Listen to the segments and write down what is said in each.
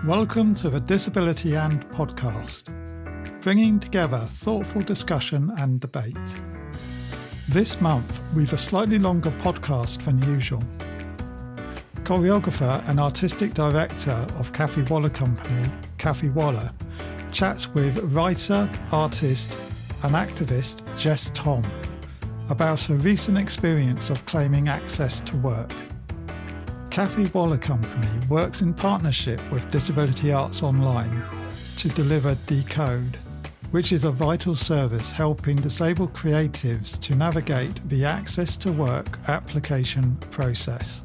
Welcome to the Disability and podcast, bringing together thoughtful discussion and debate. This month, we've a slightly longer podcast than usual. Choreographer and artistic director of Cathy Waller Company, Cathy Waller, chats with writer, artist and activist Jess Thom about her recent experience of claiming access to work. Cathy Waller Company works in partnership with Disability Arts Online to deliver Decode, which is a vital service helping disabled creatives to navigate the access to work application process.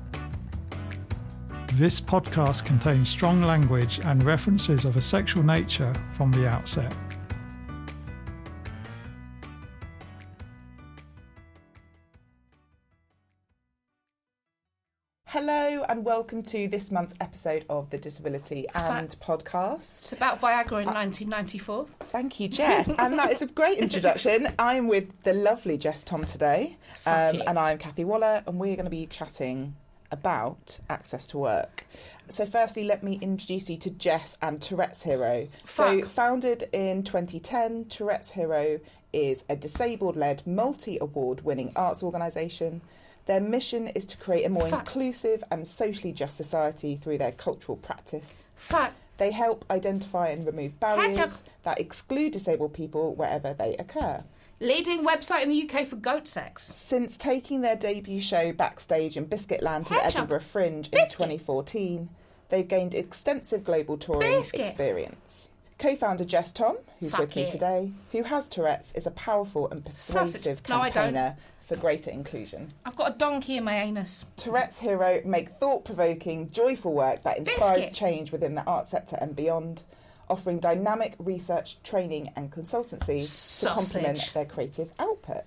This podcast contains strong language and references of a sexual nature from the outset. Hello and welcome to this month's episode of the Disability and podcast. It's about Viagra in 1994. Thank you, Jess. And that is a great introduction. I'm with the lovely Jess Thom today. And I'm Cathy Waller, and we're going to be chatting about access to work. So firstly, let me introduce you to Jess and Tourette's Harrow. So founded in 2010, Tourette's Harrow is a disabled-led, multi-award winning arts organisation. Their mission is to create a more inclusive and socially just society through their cultural practice. They help identify and remove barriers that exclude disabled people wherever they occur. Leading website in the UK for goat sex. Since taking their debut show backstage in Biscuitland to the Edinburgh Fringe in 2014, they've gained extensive global touring experience. Co-founder Jess Thom, who's with me today, who has Tourette's, is a powerful and persuasive campaigner for greater inclusion. I've got a donkey in my anus. Tourette's Harrow make thought-provoking, joyful work that inspires change within the arts sector and beyond, offering dynamic research, training and consultancy to complement their creative output.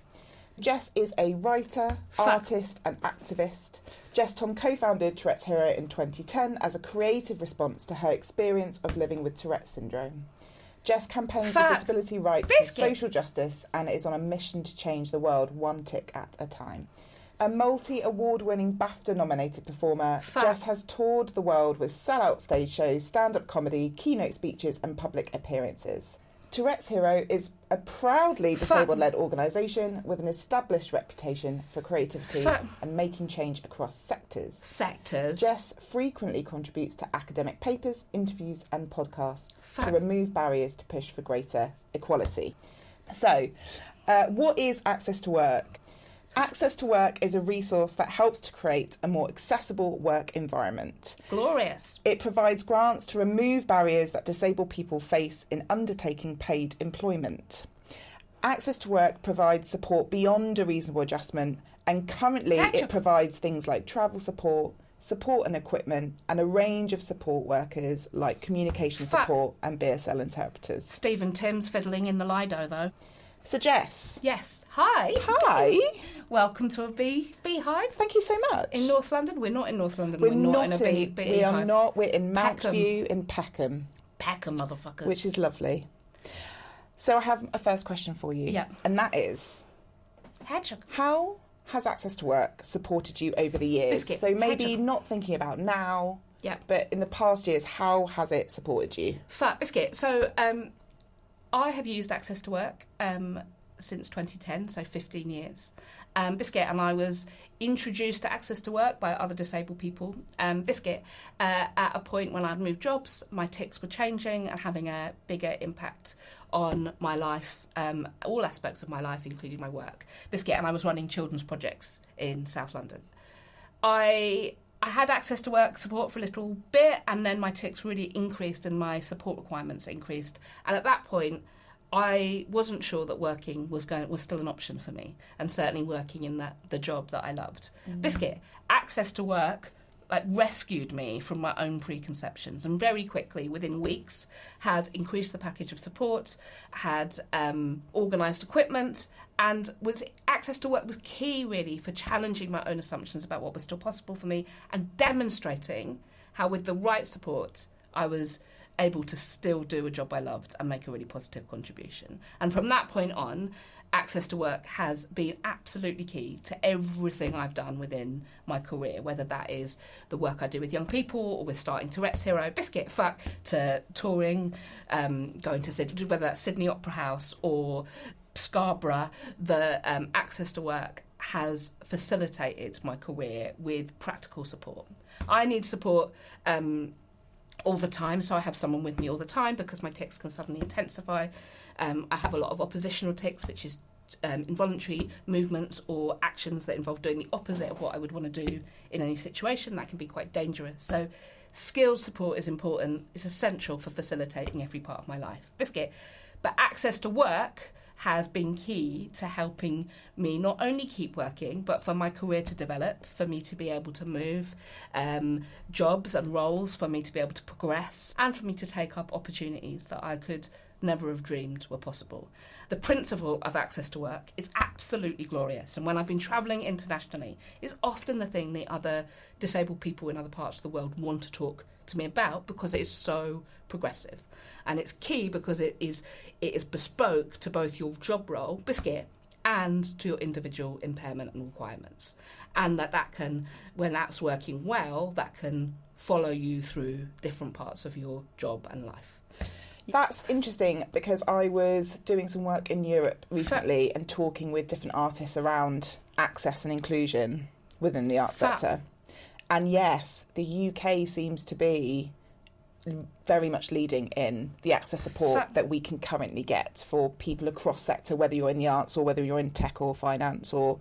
Jess is a writer, artist and activist. Jess Thom co-founded Tourette's Harrow in 2010 as a creative response to her experience of living with Tourette's syndrome. Jess campaigns for disability rights and social justice and is on a mission to change the world one tick at a time. A multi-award-winning BAFTA-nominated performer, Jess has toured the world with sell-out stage shows, stand-up comedy, keynote speeches and public appearances. Tourette's Harrow is a proudly disabled-led organisation with an established reputation for creativity and making change across sectors. Jess frequently contributes to academic papers, interviews and podcasts to remove barriers to push for greater equality. So, what is access to work? Access to work is a resource that helps to create a more accessible work environment. Glorious. It provides grants to remove barriers that disabled people face in undertaking paid employment. Access to work provides support beyond a reasonable adjustment, and currently it provides things like travel support and equipment, and a range of support workers like communication support and BSL interpreters. Stephen Tim's fiddling in the Lido, though. So Jess. Yes. Hi. Hi. Welcome to a beehive. Thank you so much. In North London? We're not in North London. We're not in a beehive. We are not. We're in Mount View in Peckham. Peckham, motherfuckers. Which is lovely. So I have a first question for you. Yeah. And that is, how has access to work supported you over the years? So maybe not thinking about now, but in the past years, how has it supported you? Biscuit. So, I have used access to work since 2010, so 15 years. Biscuit and I was introduced to access to work by other disabled people. Biscuit, at a point when I'd moved jobs, my tics were changing and having a bigger impact on my life, all aspects of my life, including my work. Biscuit and I was running children's projects in South London. I had access to work support for a little bit, and then my tics really increased and my support requirements increased. And at that point, I wasn't sure that working was still an option for me, and certainly working in the job that I loved. Biscuit, access to work rescued me from my own preconceptions, and very quickly, within weeks, had increased the package of support, had organised equipment, and access to work was key, really, for challenging my own assumptions about what was still possible for me and demonstrating how, with the right support, I was able to still do a job I loved and make a really positive contribution. And from that point on, access to work has been absolutely key to everything I've done within my career, whether that is the work I do with young people or with starting Tourette's Hero, Biscuit, fuck, to touring, going to Sydney, whether that's Sydney Opera House or Scarborough. The access to work has facilitated my career with practical support. I need support all the time, so I have someone with me all the time because my tics can suddenly intensify. I have a lot of oppositional tics, which is involuntary movements or actions that involve doing the opposite of what I would want to do in any situation. That can be quite dangerous. So skilled support is important. It's essential for facilitating every part of my life. Biscuit. But access to work has been key to helping me not only keep working, but for my career to develop, for me to be able to move jobs and roles, for me to be able to progress, and for me to take up opportunities that I could never have dreamed were possible. The principle of access to work is absolutely glorious, and when I've been travelling internationally, it's often the thing the other disabled people in other parts of the world want to talk to me about because it is so progressive. And it's key because it is bespoke to both your job role, Biscuit, and to your individual impairment and requirements. And that can, when that's working well, that can follow you through different parts of your job and life. That's interesting because I was doing some work in Europe recently and talking with different artists around access and inclusion within the arts sector. And yes, the UK seems to be very much leading in the access support that we can currently get for people across sector, whether you're in the arts or whether you're in tech or finance or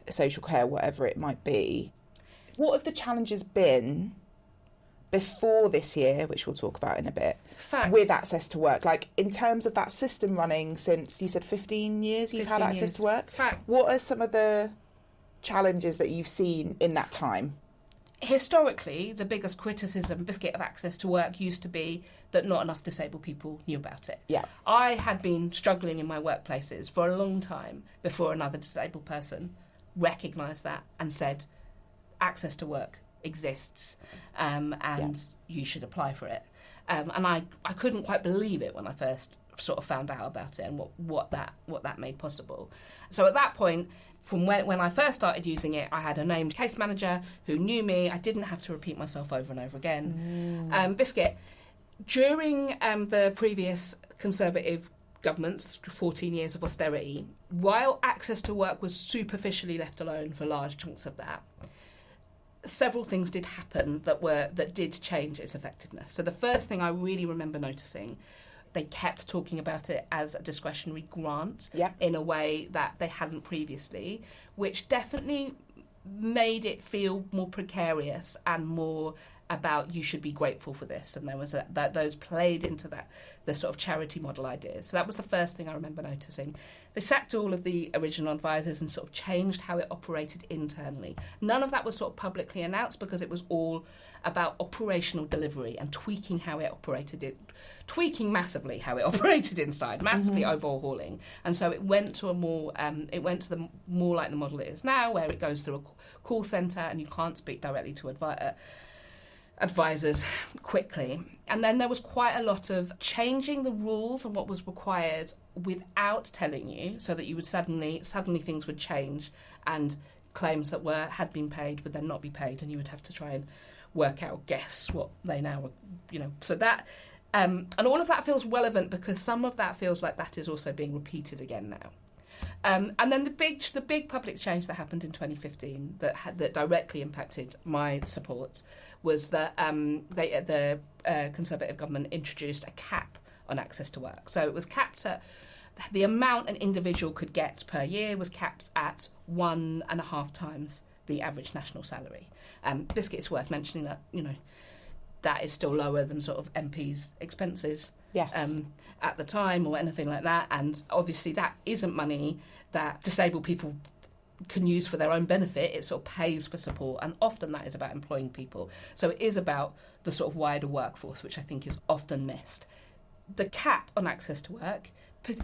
social care, whatever it might be. What have the challenges been before this year, which we'll talk about in a bit, with access to work? Like, in terms of that system running since, you said 15 years you've had access to work? What are some of the challenges that you've seen in that time? Historically, the biggest criticism, Biscuit, of access to work used to be that not enough disabled people knew about it. Yeah. I had been struggling in my workplaces for a long time before another disabled person recognised that and said, access to work exists and you should apply for it. And I couldn't quite believe it when I first sort of found out about it and what that made possible. So at that point, from when I first started using it, I had a named case manager who knew me. I didn't have to repeat myself over and over again. Biscuit, during the previous Conservative governments, 14 years of austerity, while access to work was superficially left alone for large chunks of that, several things did happen that did change its effectiveness. So the first thing I really remember noticing, they kept talking about it as a discretionary grant in a way that they hadn't previously, which definitely made it feel more precarious and more about you should be grateful for this. And there was those played into the sort of charity model ideas. So that was the first thing I remember noticing. They sacked all of the original advisors and sort of changed how it operated internally. None of that was sort of publicly announced because it was all about operational delivery and tweaking how it operated, tweaking massively how it operated inside, massively overhauling. And so it went to more like the model it is now, where it goes through a call centre and you can't speak directly to advisors quickly. And then there was quite a lot of changing the rules and what was required without telling you, so that you would suddenly things would change and claims that had been paid would then not be paid, and you would have to try and guess what they now were, so that and all of that feels relevant because some of that feels like that is also being repeated again now. And then the big public change that happened in 2015 that directly impacted my support was that the Conservative government introduced a cap on access to work. So it was capped at the amount an individual could get per year was capped at 1.5 times the average national salary. Biscuit, it's worth mentioning that that is still lower than sort of MPs' expenses. Yes. At the time or anything like that, and obviously that isn't money that disabled people can use for their own benefit. It sort of pays for support, and often that is about employing people. So it is about the sort of wider workforce, which I think is often missed. The cap on access to work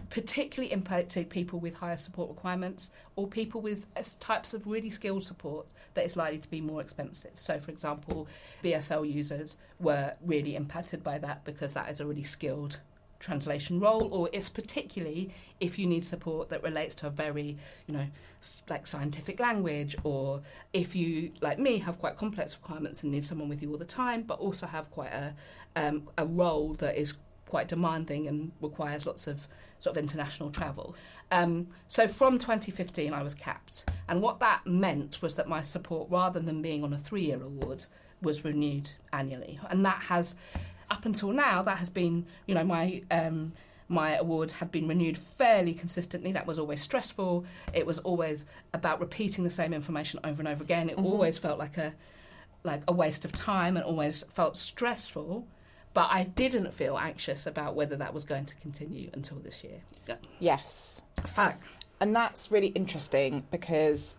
particularly impacted people with higher support requirements or people with types of really skilled support that is likely to be more expensive. So, for example, BSL users were really impacted by that because that is a really skilled translation role, or it's particularly if you need support that relates to a very, like scientific language, or if you, like me, have quite complex requirements and need someone with you all the time, but also have quite a role that is quite demanding and requires lots of sort of international travel. So from 2015 I was capped, and what that meant was that my support, rather than being on a 3-year award, was renewed annually, and that has, up until now, that has been, my awards had been renewed fairly consistently. That was always stressful. It was always about repeating the same information over and over again. It always felt like a waste of time and always felt stressful. But I didn't feel anxious about whether that was going to continue until this year. Yeah. Yes. Fact. And that's really interesting because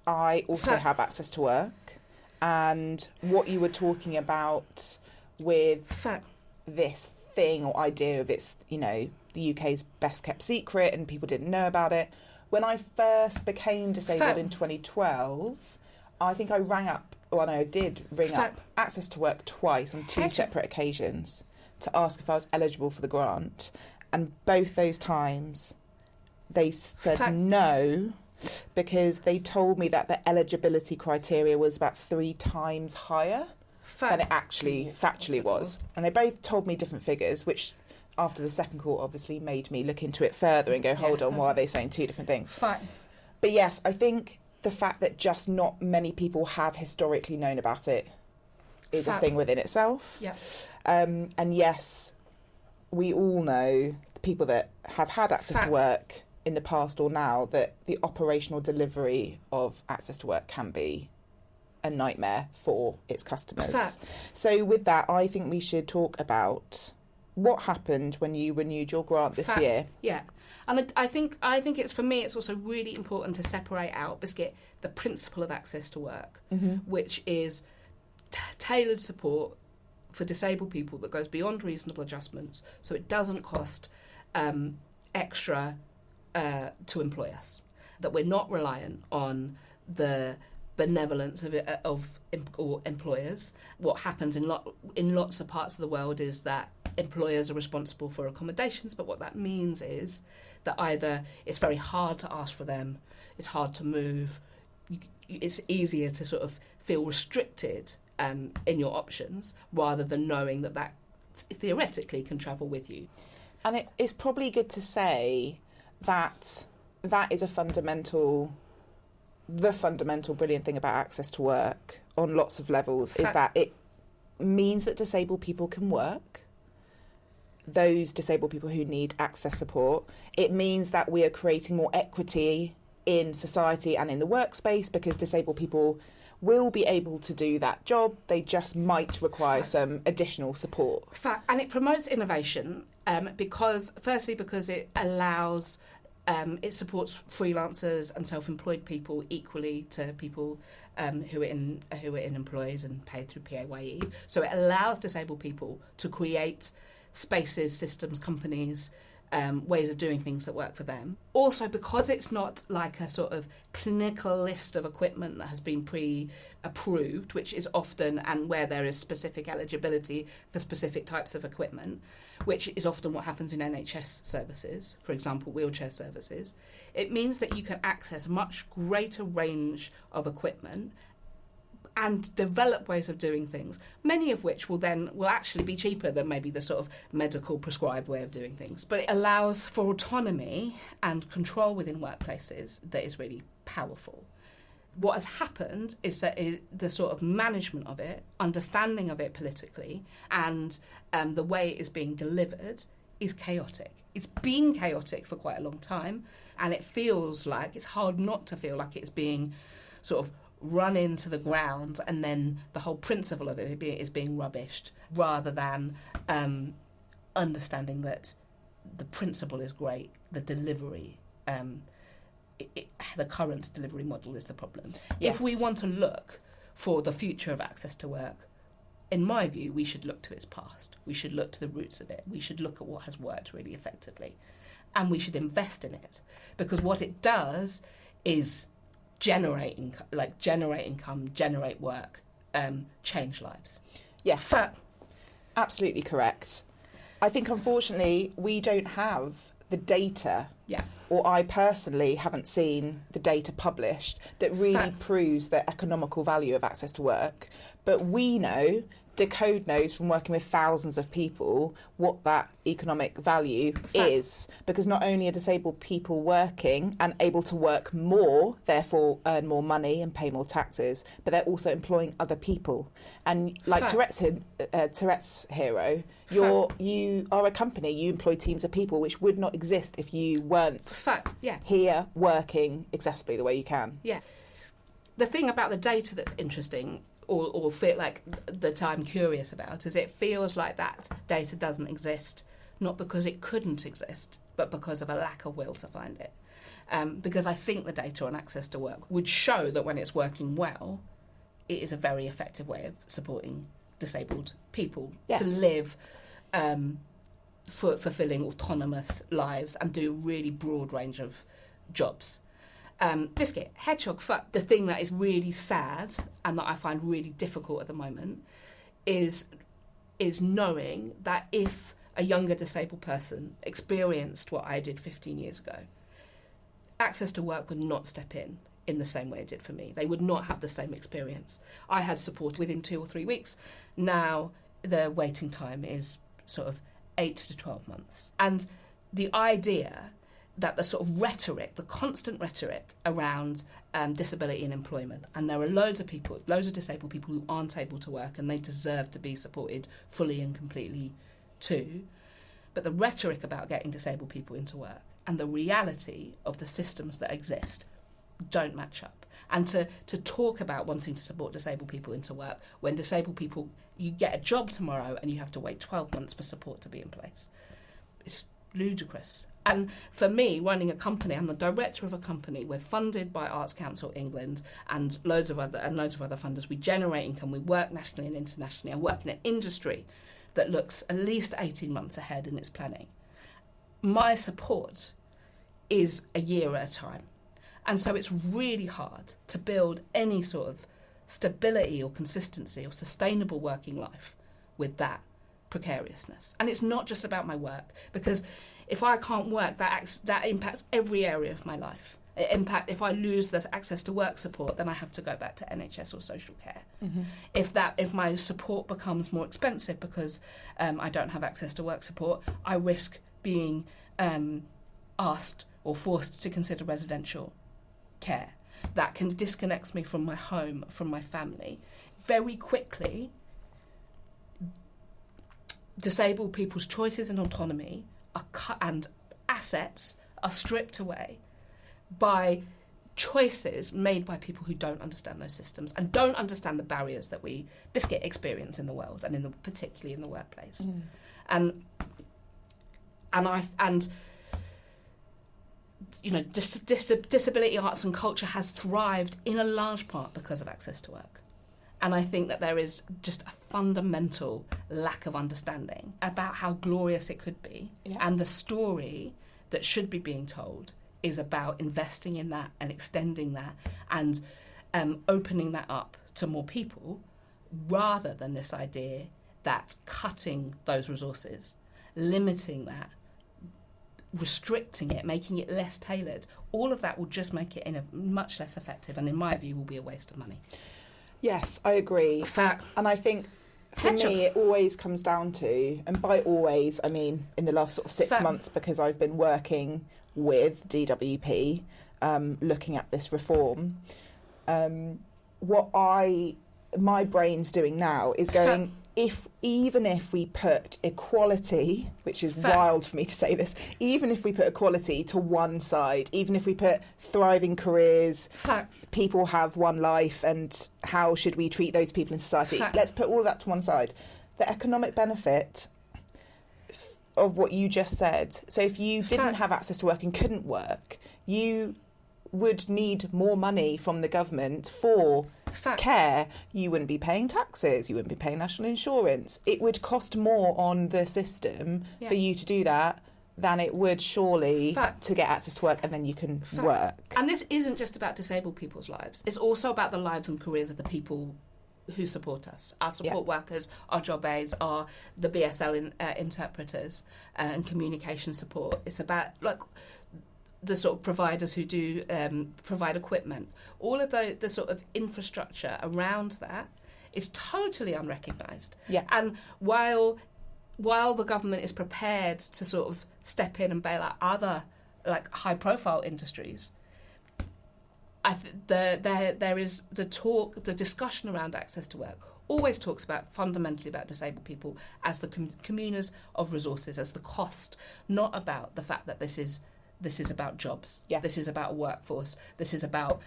I also have access to work, and what you were talking about with this thing or idea of it's, the UK's best kept secret and people didn't know about it. When I first became disabled in 2012, I think I did ring up Access to Work twice on 2 separate occasions to ask if I was eligible for the grant. And both those times they said no, because they told me that the eligibility criteria was about 3 times higher than it actually factually was. And they both told me different figures, which after the second call obviously made me look into it further and go, hold on, why are they saying 2 different things? But yes, I think the fact that just not many people have historically known about it is a thing within itself. Yeah. And yes, we all know the people that have had access to work in the past or now, that the operational delivery of access to work can be a nightmare for its customers. So with that, I think we should talk about what happened when you renewed your grant this year. Yeah. And I think it's, for me, it's also really important to separate out, the principle of access to work, which is tailored support for disabled people that goes beyond reasonable adjustments, so it doesn't cost extra to employ us, that we're not reliant on the benevolence of employers. What happens in lots of parts of the world is that employers are responsible for accommodations, but what that means is that either it's very hard to ask for them, it's hard to move, it's easier to sort of feel restricted in your options, rather than knowing that theoretically can travel with you. And it's probably good to say that is the fundamental brilliant thing about access to work on lots of levels, is that it means that disabled people can work. Those disabled people who need access support. It means that we are creating more equity in society and in the workspace, because disabled people will be able to do that job. They just might require some additional support. And it promotes innovation because it allows, it supports freelancers and self-employed people equally to people who are employed and paid through PAYE. So it allows disabled people to create spaces, systems, companies, ways of doing things that work for them. Also, because it's not like a sort of clinical list of equipment that has been pre-approved, which is often, and where there is specific eligibility for specific types of equipment, which is often what happens in NHS services, for example, wheelchair services, it means that you can access a much greater range of equipment and develop ways of doing things, many of which will actually be cheaper than maybe the sort of medical prescribed way of doing things. But it allows for autonomy and control within workplaces that is really powerful. What has happened is that the sort of management of it, understanding of it politically, and the way it is being delivered is chaotic. It's been chaotic for quite a long time, and it feels like, it's hard not to feel like it's being sort of run into the ground, and then the whole principle of it is being rubbished, rather than understanding that the principle is great, the delivery, the current delivery model is the problem. Yes. If we want to look for the future of access to work, in my view, we should look to its past. We should look to the roots of it. We should look at what has worked really effectively, and we should invest in it, because what it does is generate income, generate work, change lives. Yes, absolutely correct. I think, unfortunately, we don't have the data. Yeah. Or I personally haven't seen the data published that really proves the economical value of access to work. But we know, Decode knows from working with thousands of people what that economic value is, because not only are disabled people working and able to work more, therefore earn more money and pay more taxes, but they're also employing other people. And like Tourette's Hero, you are a company, you employ teams of people which would not exist if you weren't here working accessibly the way you can. Yeah. The thing about the data that's interesting, or feel like that I'm curious about, is it feels like that data doesn't exist, not because it couldn't exist, but because of a lack of will to find it. Because I think the data on access to work would show that when it's working well, it is a very effective way of supporting disabled people to live fulfilling autonomous lives and do a really broad range of jobs. Biscuit, hedgehog, fuck. The thing that is really sad and that I find really difficult at the moment is knowing that if a younger disabled person experienced what I did 15 years ago, access to work would not step in the same way it did for me. They would not have the same experience. I had support within 2 or 3 weeks. Now the waiting time is sort of 8 to 12 months. And the idea that the sort of rhetoric, the constant rhetoric around disability and employment, and there are loads of disabled people who aren't able to work and they deserve to be supported fully and completely too, but the rhetoric about getting disabled people into work and the reality of the systems that exist don't match up. And to talk about wanting to support disabled people into work when disabled people, you get a job tomorrow and you have to wait 12 months for support to be in place, it's ludicrous. And for me, running a company, I'm the director of a company. We're funded by Arts Council England and loads of other funders. We generate income. We work nationally and internationally. I work in an industry that looks at least 18 months ahead in its planning. My support is a year at a time. And so it's really hard to build any sort of stability or consistency or sustainable working life with that precariousness. And it's not just about my work, because if I can't work, that impacts every area of my life. If I lose the access to work support, then I have to go back to NHS or social care. Mm-hmm. If my support becomes more expensive because I don't have access to work support, I risk being asked or forced to consider residential care. That can disconnect me from my home, from my family. Very quickly, disabled people's choices and autonomy and assets are stripped away by choices made by people who don't understand those systems and don't understand the barriers that we experience in the world and particularly in the workplace. And you know, disability arts and culture has thrived in a large part because of access to work. And I think that there is just a fundamental lack of understanding about how glorious it could be. Yeah. And the story that should be being told is about investing in that and extending that and opening that up to more people, rather than this idea that cutting those resources, limiting that, restricting it, making it less tailored, all of that will just make it much less effective and, in my view, will be a waste of money. Yes, I agree. And I think for me it always comes down to, and by always I mean in the last sort of 6 months, because I've been working with DWP looking at this reform, what my brain's doing now is going, even if we put equality, which is wild for me to say this, even if we put equality to one side, even if we put thriving careers, people have one life, and how should we treat those people in society, let's put all of that to one side. The economic benefit of what you just said, so if you didn't have access to work and couldn't work, you would need more money from the government for care. You wouldn't be paying taxes, you wouldn't be paying national insurance. It would cost more on the system for you to do that than it would surely to get access to work, and then you can work. And this isn't just about disabled people's lives. It's also about the lives and careers of the people who support us. Our support workers, our job aides, are the BSL interpreters and communication support. It's about like the sort of providers who do provide equipment. All of the sort of infrastructure around that is totally unrecognised. Yeah. And while the government is prepared to sort of step in and bail out other like high-profile industries, there is the discussion around access to work always talks fundamentally about disabled people as the communers of resources, as the cost, not about the fact that this is about jobs. Yeah. This is about a workforce. This is about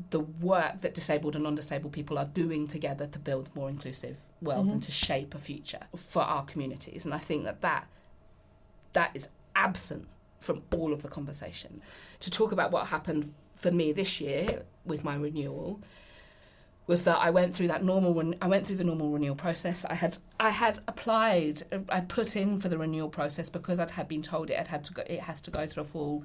the work that disabled and non-disabled people are doing together to build a more inclusive world and to shape a future for our communities. And I think that is absent from all of the conversation. To talk about what happened for me this year with my renewal was that I went through the normal renewal process. I had applied, I put in for the renewal process because I had been told it has to go through a full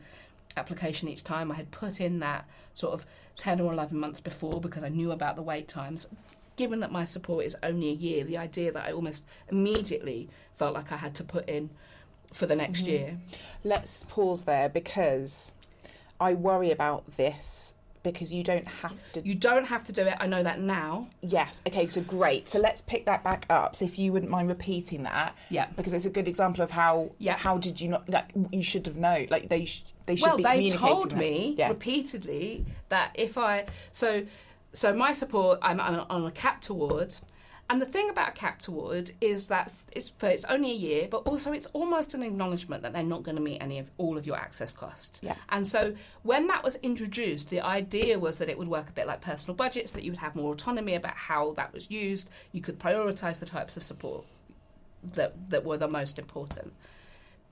application each time. I had put in that sort of 10 or 11 months before because I knew about the wait times. Given that my support is only a year, the idea that I almost immediately felt like I had to put in for the next year. Let's pause there because I worry about this because you don't have to... You don't have to do it. I know that now. Yes. Okay, so great. So let's pick that back up. So if you wouldn't mind repeating that. Yeah. Because it's a good example of how did you not... Like, you should have known. Like, they should be communicating. Well, they told me repeatedly that if I... So my support, I'm on a capped award. And the thing about a capped award is that it's only a year, but also it's almost an acknowledgement that they're not going to meet all of your access costs. Yeah. And so when that was introduced, the idea was that it would work a bit like personal budgets, that you would have more autonomy about how that was used. You could prioritise the types of support that were the most important.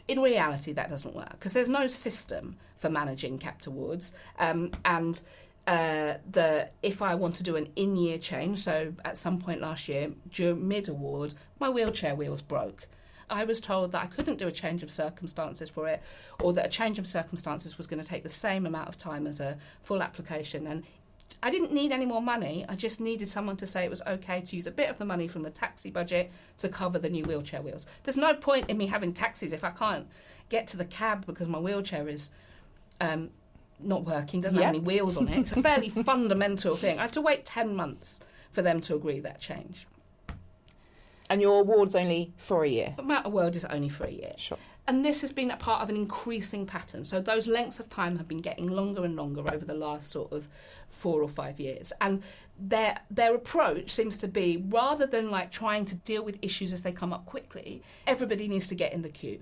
In reality, that doesn't work because there's no system for managing capped awards. If I want to do an in-year change, so at some point last year, mid-award, my wheelchair wheels broke. I was told that I couldn't do a change of circumstances for it, or that a change of circumstances was going to take the same amount of time as a full application. And I didn't need any more money. I just needed someone to say it was okay to use a bit of the money from the taxi budget to cover the new wheelchair wheels. There's no point in me having taxis if I can't get to the cab because my wheelchair is... not working, doesn't have any wheels on it. It's a fairly fundamental thing. I had to wait 10 months for them to agree that change. And your award's only for a year? My award is only for a year. Sure. And this has been a part of an increasing pattern. So those lengths of time have been getting longer and longer over the last sort of 4 or 5 years. And their approach seems to be, rather than like trying to deal with issues as they come up quickly, everybody needs to get in the queue.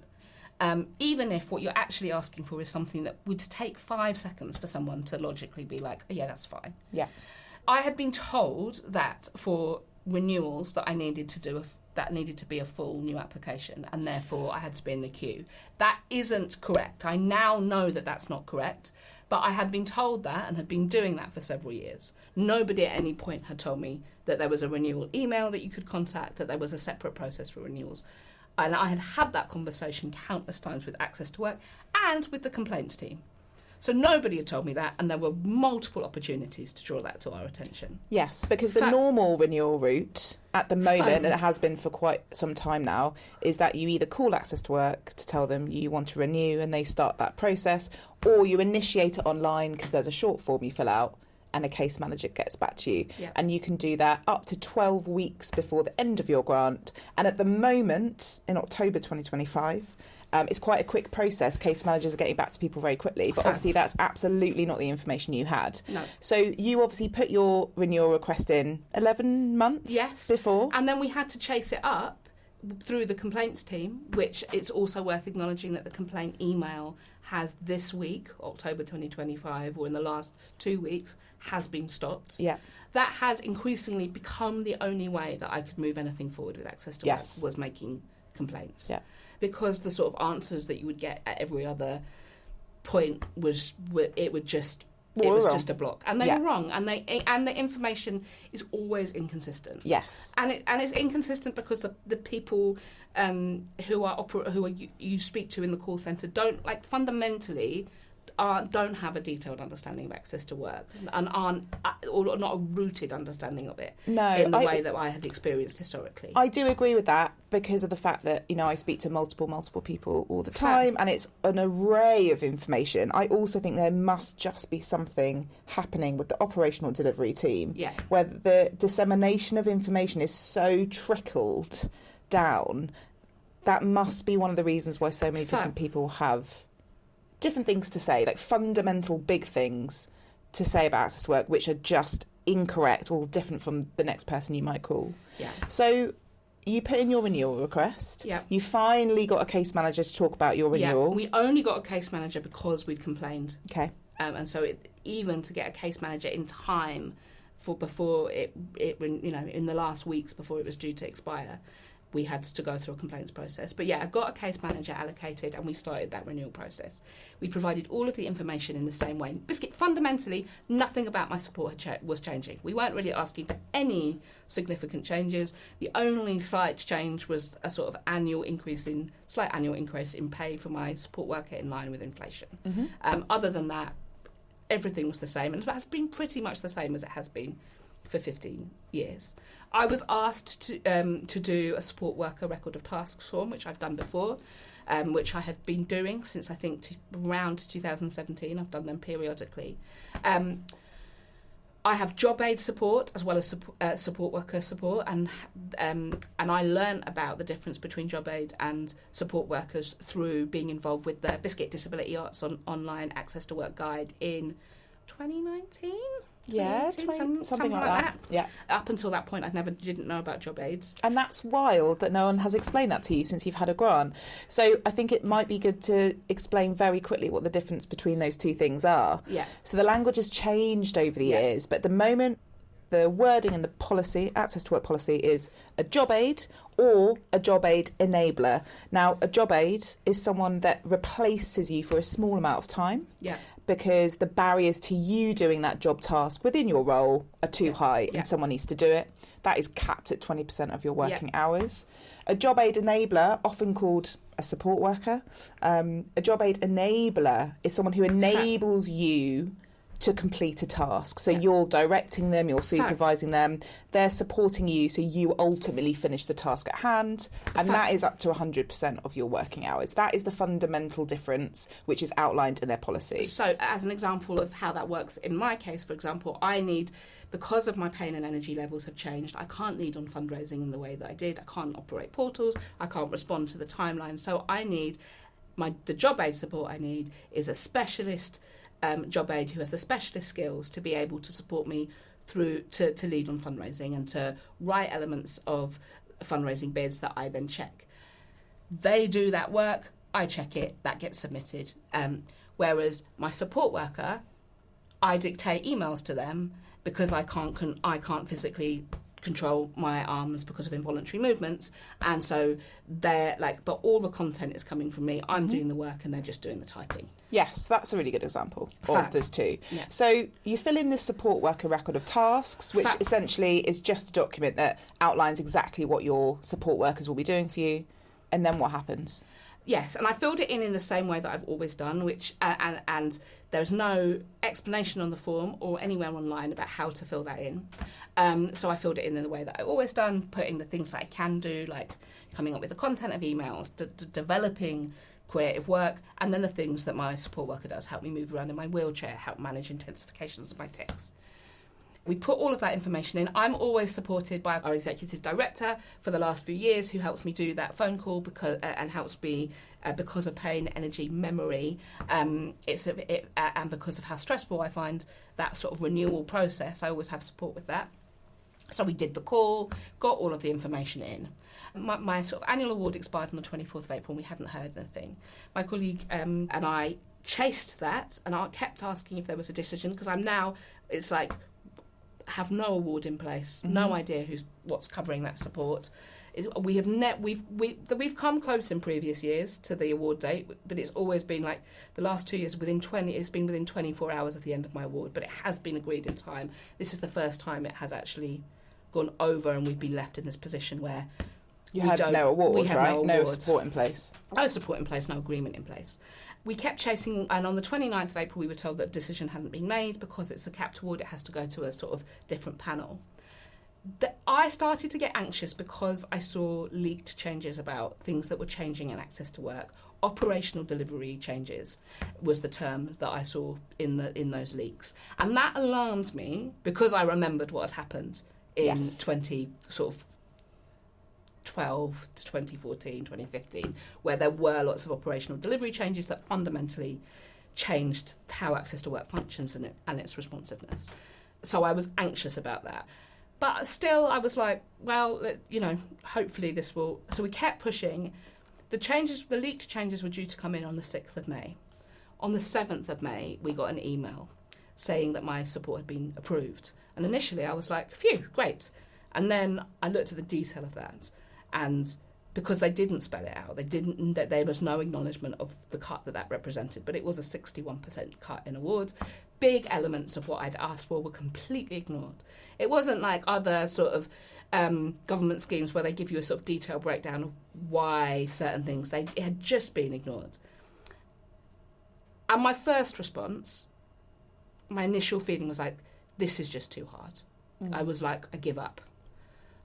Even if what you're actually asking for is something that would take 5 seconds for someone to logically be like, oh, yeah, that's fine. Yeah. I had been told that for renewals that I needed to be a full new application, and therefore I had to be in the queue. That isn't correct. I now know that that's not correct, but I had been told that and had been doing that for several years. Nobody at any point had told me that there was a renewal email that you could contact, that there was a separate process for renewals. And I had that conversation countless times with Access to Work and with the complaints team. So nobody had told me that, and there were multiple opportunities to draw that to our attention. Yes, because the normal renewal route at the moment, and it has been for quite some time now, is that you either call Access to Work to tell them you want to renew and they start that process, or you initiate it online because there's a short form you fill out and a case manager gets back to you. Yeah. And you can do that up to 12 weeks before the end of your grant. And at the moment, in October 2025, it's quite a quick process. Case managers are getting back to people very quickly. But obviously that's absolutely not the information you had. No. So you obviously put your renewal request in 11 months before. And then we had to chase it up through the complaints team, which it's also worth acknowledging that the complaint email has this week, October 2025, or in the last 2 weeks, has been stopped. Yeah. That had increasingly become the only way that I could move anything forward with Access to Work, was making complaints. Yeah. Because the sort of answers that you would get at every other point was just a block, and they were wrong, and the information is always inconsistent. Yes, and it's inconsistent because the people who you speak to in the call centre don't fundamentally don't have a detailed understanding of access to work and aren't or not a rooted understanding of it in the way that I had experienced historically. I do agree with that because of the fact that, you know, I speak to multiple people all the time and it's an array of information. I also think there must just be something happening with the operational delivery team where the dissemination of information is so trickled down. That must be one of the reasons why so many different people have different things to say, like fundamental big things to say about access to work, which are just incorrect or different from the next person you might call. Yeah. So you put in your renewal request. Yeah. You finally got a case manager to talk about your renewal. Yeah. We only got a case manager because we'd complained. Okay. And so even to get a case manager in time before it, you know, in the last weeks before it was due to expire, we had to go through a complaints process. But yeah, I got a case manager allocated and we started that renewal process. We provided all of the information in the same way. Biscuit, fundamentally, nothing about my support was changing. We weren't really asking for any significant changes. The only slight change was a sort of slight annual increase in pay for my support worker in line with inflation. Mm-hmm. Other than that, everything was the same, and it has been pretty much the same as it has been for 15 years. I was asked to do a support worker record of tasks form, which I've done before, which I have been doing since I think around 2017. I've done them periodically. I have job aid support as well as support worker support, and I learned about the difference between job aid and support workers through being involved with the Biscuit Disability Arts online access to work guide in 2019. Yeah, something like that. Yeah. Up until that point, didn't know about job aids. And that's wild that no one has explained that to you since you've had a grant. So I think it might be good to explain very quickly what the difference between those two things are. Yeah. So the language has changed over the years, but at the moment, the wording in the policy, access to work policy, is a job aid or a job aid enabler. Now, a job aid is someone that replaces you for a small amount of time. Yeah. Because the barriers to you doing that job task within your role are too high and someone needs to do it. That is capped at 20% of your working hours. A job aid enabler, often called a support worker, a job aid enabler is someone who enables you to complete a task. So you're directing them, you're supervising them, they're supporting you so you ultimately finish the task at hand, and that is up to 100% of your working hours. That is the fundamental difference which is outlined in their policy. So as an example of how that works in my case, for example, because of my pain and energy levels have changed, I can't lead on fundraising in the way that I did. I can't operate portals, I can't respond to the timeline. So I need the job aid support I need is a specialist job aid who has the specialist skills to be able to support me through to lead on fundraising and to write elements of fundraising bids that I then check. They do that work, I check it, that gets submitted. Whereas my support worker, I dictate emails to them because I can't physically control my arms because of involuntary movements, and so they're like, but all the content is coming from me. I'm doing the work and they're just doing the typing. Yes, that's a really good example of this too. Yeah. So you fill in this support worker record of tasks, which essentially is just a document that outlines exactly what your support workers will be doing for you, and then what happens? Yes, and I filled it in the same way that I've always done, which and there's no explanation on the form or anywhere online about how to fill that in. So I filled it in the way that I've always done, putting the things that I can do, like coming up with the content of emails, developing creative work, and then the things that my support worker does, help me move around in my wheelchair, help manage intensifications of my tics. We put all of that information in. I'm always supported by our executive director for the last few years, who helps me do that phone call and helps me because of pain, energy, memory, and because of how stressful I find that sort of renewal process. I always have support with that. So we did the call, got all of the information in. My sort of annual award expired on the 24th of April and we hadn't heard anything. My colleague and I chased that, and I kept asking if there was a decision, because it's like, have no award in place, no idea what's covering that support. We've come close in previous years to the award date, but it's always been like the last 2 years it's been within 24 hours of the end of my award, but it has been agreed in time. This is the first time it has actually gone over and we've been left in this position where You had no award, right? No support in place. No support in place, no agreement in place. We kept chasing, and on the 29th of April we were told that a decision hadn't been made because it's a capped award, it has to go to a sort of different panel. I started to get anxious because I saw leaked changes about things that were changing in access to work. Operational delivery changes was the term that I saw in those leaks. And that alarms me because I remembered what had happened in 2012 to 2014, 2015, where there were lots of operational delivery changes that fundamentally changed how access to work functions and its responsiveness. So I was anxious about that. But still, I was like, well, hopefully this will... So we kept pushing. The leaked changes were due to come in on the 6th of May. On the 7th of May, we got an email saying that my support had been approved. And initially, I was like, phew, great. And then I looked at the detail of that. And because they didn't spell it out, there was no acknowledgement of the cut that represented. But it was a 61% cut in awards. Big elements of what I'd asked for were completely ignored. It wasn't like other sort of government schemes where they give you a sort of detailed breakdown of why certain things, it had just been ignored. And my first response, my initial feeling was like, this is just too hard. I was like, I give up.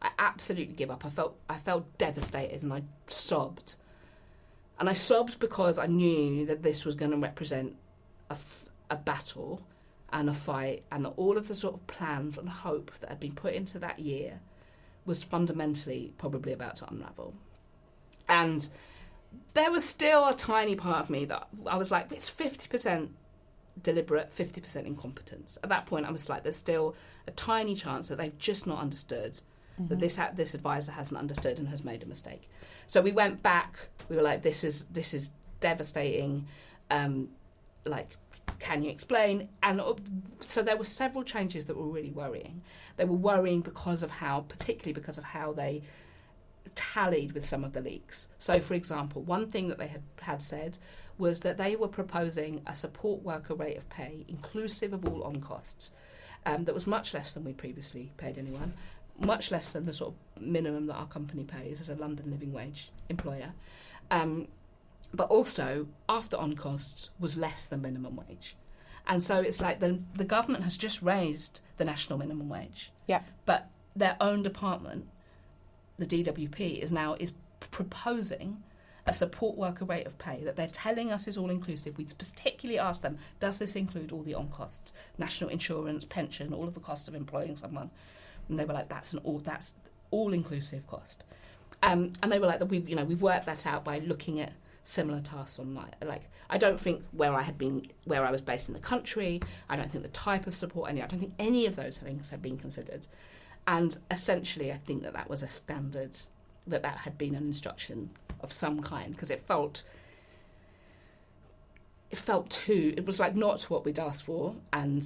I absolutely give up. I felt devastated and I sobbed. And I sobbed because I knew that this was going to represent a battle and a fight, and that all of the sort of plans and hope that had been put into that year was fundamentally probably about to unravel. And there was still a tiny part of me that I was like, it's 50% deliberate, 50% incompetence. At that point, I was like, there's still a tiny chance that they've just not understood, that this advisor hasn't understood and has made a mistake. So we went back. We were like, this is devastating. Can you explain? And so there were several changes that were really worrying. They were worrying particularly because of how they tallied with some of the leaks. So, for example, one thing that they had said was that they were proposing a support worker rate of pay, inclusive of all on costs, that was much less than we previously paid anyone, much less than the sort of minimum that our company pays as a London living wage employer. But also, after on costs, was less than minimum wage. And so it's like the government has just raised the national minimum wage. Yeah. But their own department, the DWP, is proposing a support worker rate of pay that they're telling us is all inclusive. We particularly asked them, does this include all the on costs, national insurance, pension, all of the costs of employing someone? And they were like, that's all inclusive cost. And they were like, we've worked that out by looking at similar tasks online. Like, I don't think where I was based in the country, I don't think the type of support, I don't think any of those things had been considered. And essentially, I think that was a standard, that had been an instruction of some kind, because it was like not what we'd asked for, and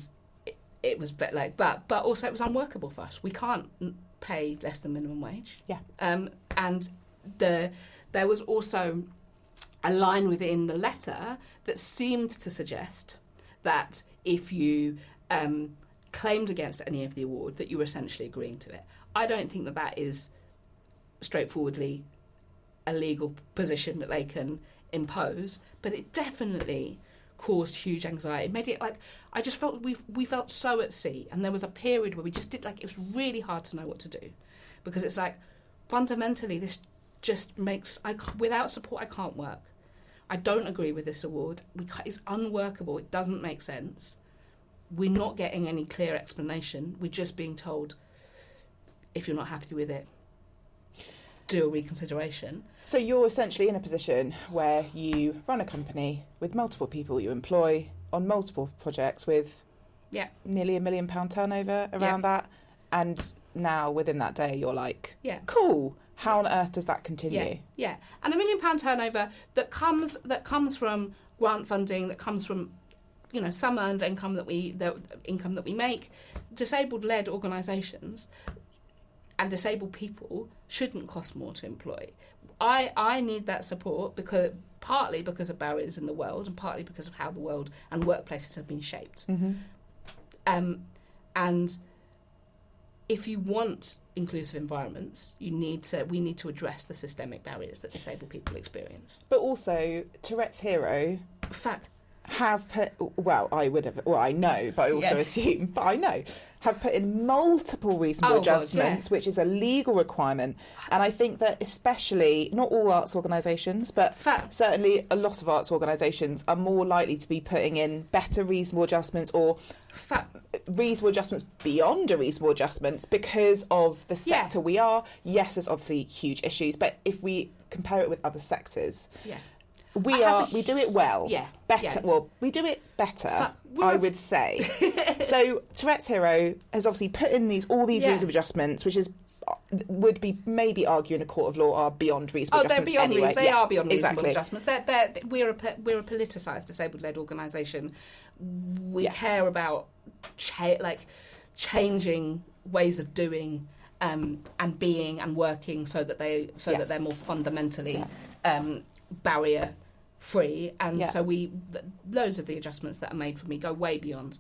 it was but also it was unworkable for us. We can't pay less than minimum wage. Yeah. And there was also a line within the letter that seemed to suggest that if you claimed against any of the award, that you were essentially agreeing to it. I don't think that is straightforwardly a legal position that they can impose, but it definitely caused huge anxiety. It made it I just felt we felt so at sea, and there was a period where we just did it was really hard to know what to do, because it's fundamentally this just makes without support I can't work. I don't agree with this award. It's unworkable. It doesn't make sense. We're not getting any clear explanation. We're just being told, if you're not happy with it, do a reconsideration. So you're essentially in a position where you run a company with multiple people you employ on multiple projects with nearly £1 million turnover around that, and now within that day you're like, cool. How on earth does that continue? Yeah. And £1 million turnover that comes from grant funding, that comes from some earned income that we make. Disabled-led organisations and disabled people shouldn't cost more to employ. I need that support partly because of barriers in the world, and partly because of how the world and workplaces have been shaped. Mm-hmm. And if you want inclusive environments, we need to address the systemic barriers that disabled people experience. But also, Tourette's Hero have put, I know, but I also assume, but I know, have put in multiple reasonable adjustments, which is a legal requirement. And I think that especially, not all arts organisations, but certainly a lot of arts organisations are more likely to be putting in better reasonable adjustments or reasonable adjustments beyond a reasonable adjustments because of the sector we are. Yes, there's obviously huge issues, but if we compare it with other sectors... We do it well. Better. Yeah. Well, we do it better, I would say. So Tourette's Hero has obviously put in all these reasonable adjustments, which would be maybe argue in a court of law are beyond reasonable adjustments. They are beyond reasonable adjustments. We're a politicised disabled-led organisation. We care about changing ways of doing and being and working so that they're more fundamentally barrier free, and so loads of the adjustments that are made for me go way beyond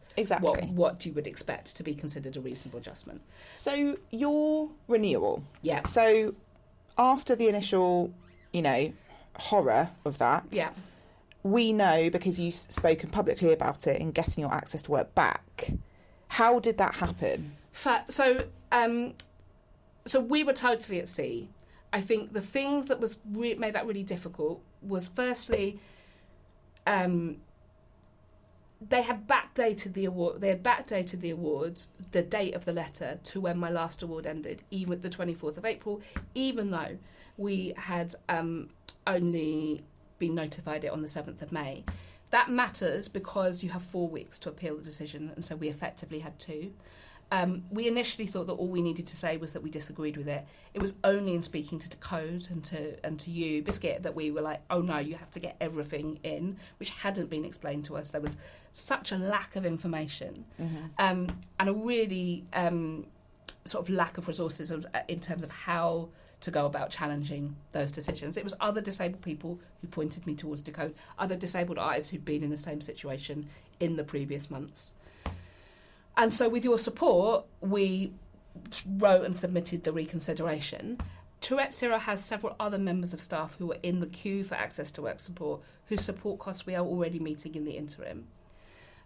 what you would expect to be considered a reasonable adjustment. So your renewal, so after the initial horror of that, we know, because you've spoken publicly about it, in getting your access to work back. How did that happen? So we were totally at sea. I think the thing that made that really difficult was, firstly, they had backdated the award. They had backdated the awards, the date of the letter, to when my last award ended, even at the 24th of April, even though we had only been notified it on the 7th of May. That matters because you have 4 weeks to appeal the decision, and so we effectively had 2. We initially thought that all we needed to say was that we disagreed with it. It was only in speaking to Decode and to you, Biscuit, that we were like, oh no, you have to get everything in, which hadn't been explained to us. There was such a lack of information, and a really sort of lack of resources in terms of how to go about challenging those decisions. It was other disabled people who pointed me towards Decode, other disabled artists who'd been in the same situation in the previous months. And so with your support, we wrote and submitted the reconsideration. Tourette's Hero has several other members of staff who are in the queue for access to work support, whose support costs we are already meeting in the interim.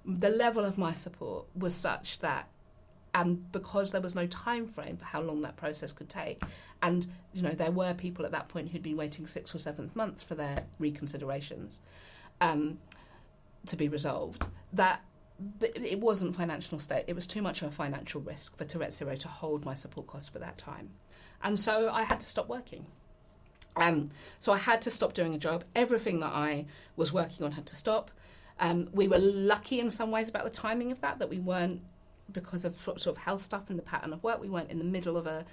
The level of my support was such that, and because there was no time frame for how long that process could take, and there were people at that point who'd been waiting 6th or 7th month for their reconsiderations to be resolved, that it wasn't financial state. It was too much of a financial risk for Tourette's Hero to hold my support costs for that time. And so I had to stop working. So I had to stop doing a job. Everything that I was working on had to stop. We were lucky in some ways about the timing of that we weren't, because of sort of health stuff and the pattern of work, we weren't in the middle of a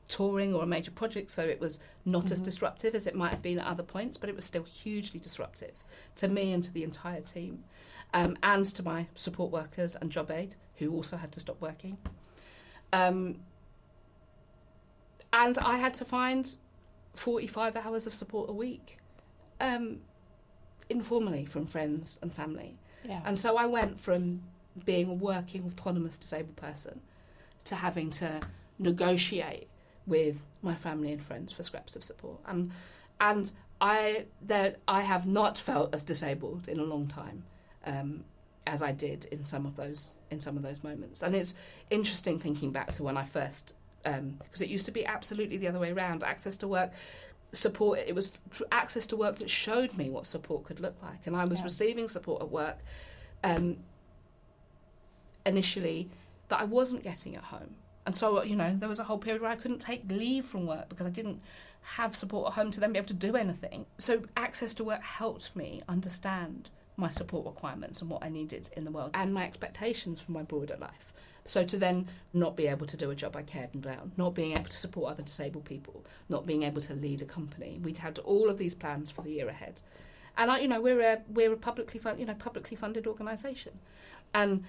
touring or a major project, so it was not as disruptive as it might have been at other points, but it was still hugely disruptive to me and to the entire team. And to my support workers and job aid, who also had to stop working. And I had to find 45 hours of support a week, informally from friends and family. Yeah. And so I went from being a working autonomous disabled person to having to negotiate with my family and friends for scraps of support. And I have not felt as disabled in a long time. As I did in some of those moments. And it's interesting thinking back to when I first, because it used to be absolutely the other way around. Access to work, support, it was access to work that showed me what support could look like. And I was receiving support at work initially that I wasn't getting at home. And so, there was a whole period where I couldn't take leave from work because I didn't have support at home to then be able to do anything. So access to work helped me understand my support requirements and what I needed in the world and my expectations for my broader life. So to then not be able to do a job I cared about, not being able to support other disabled people, not being able to lead a company. We'd had all of these plans for the year ahead. And we're a publicly funded organisation. And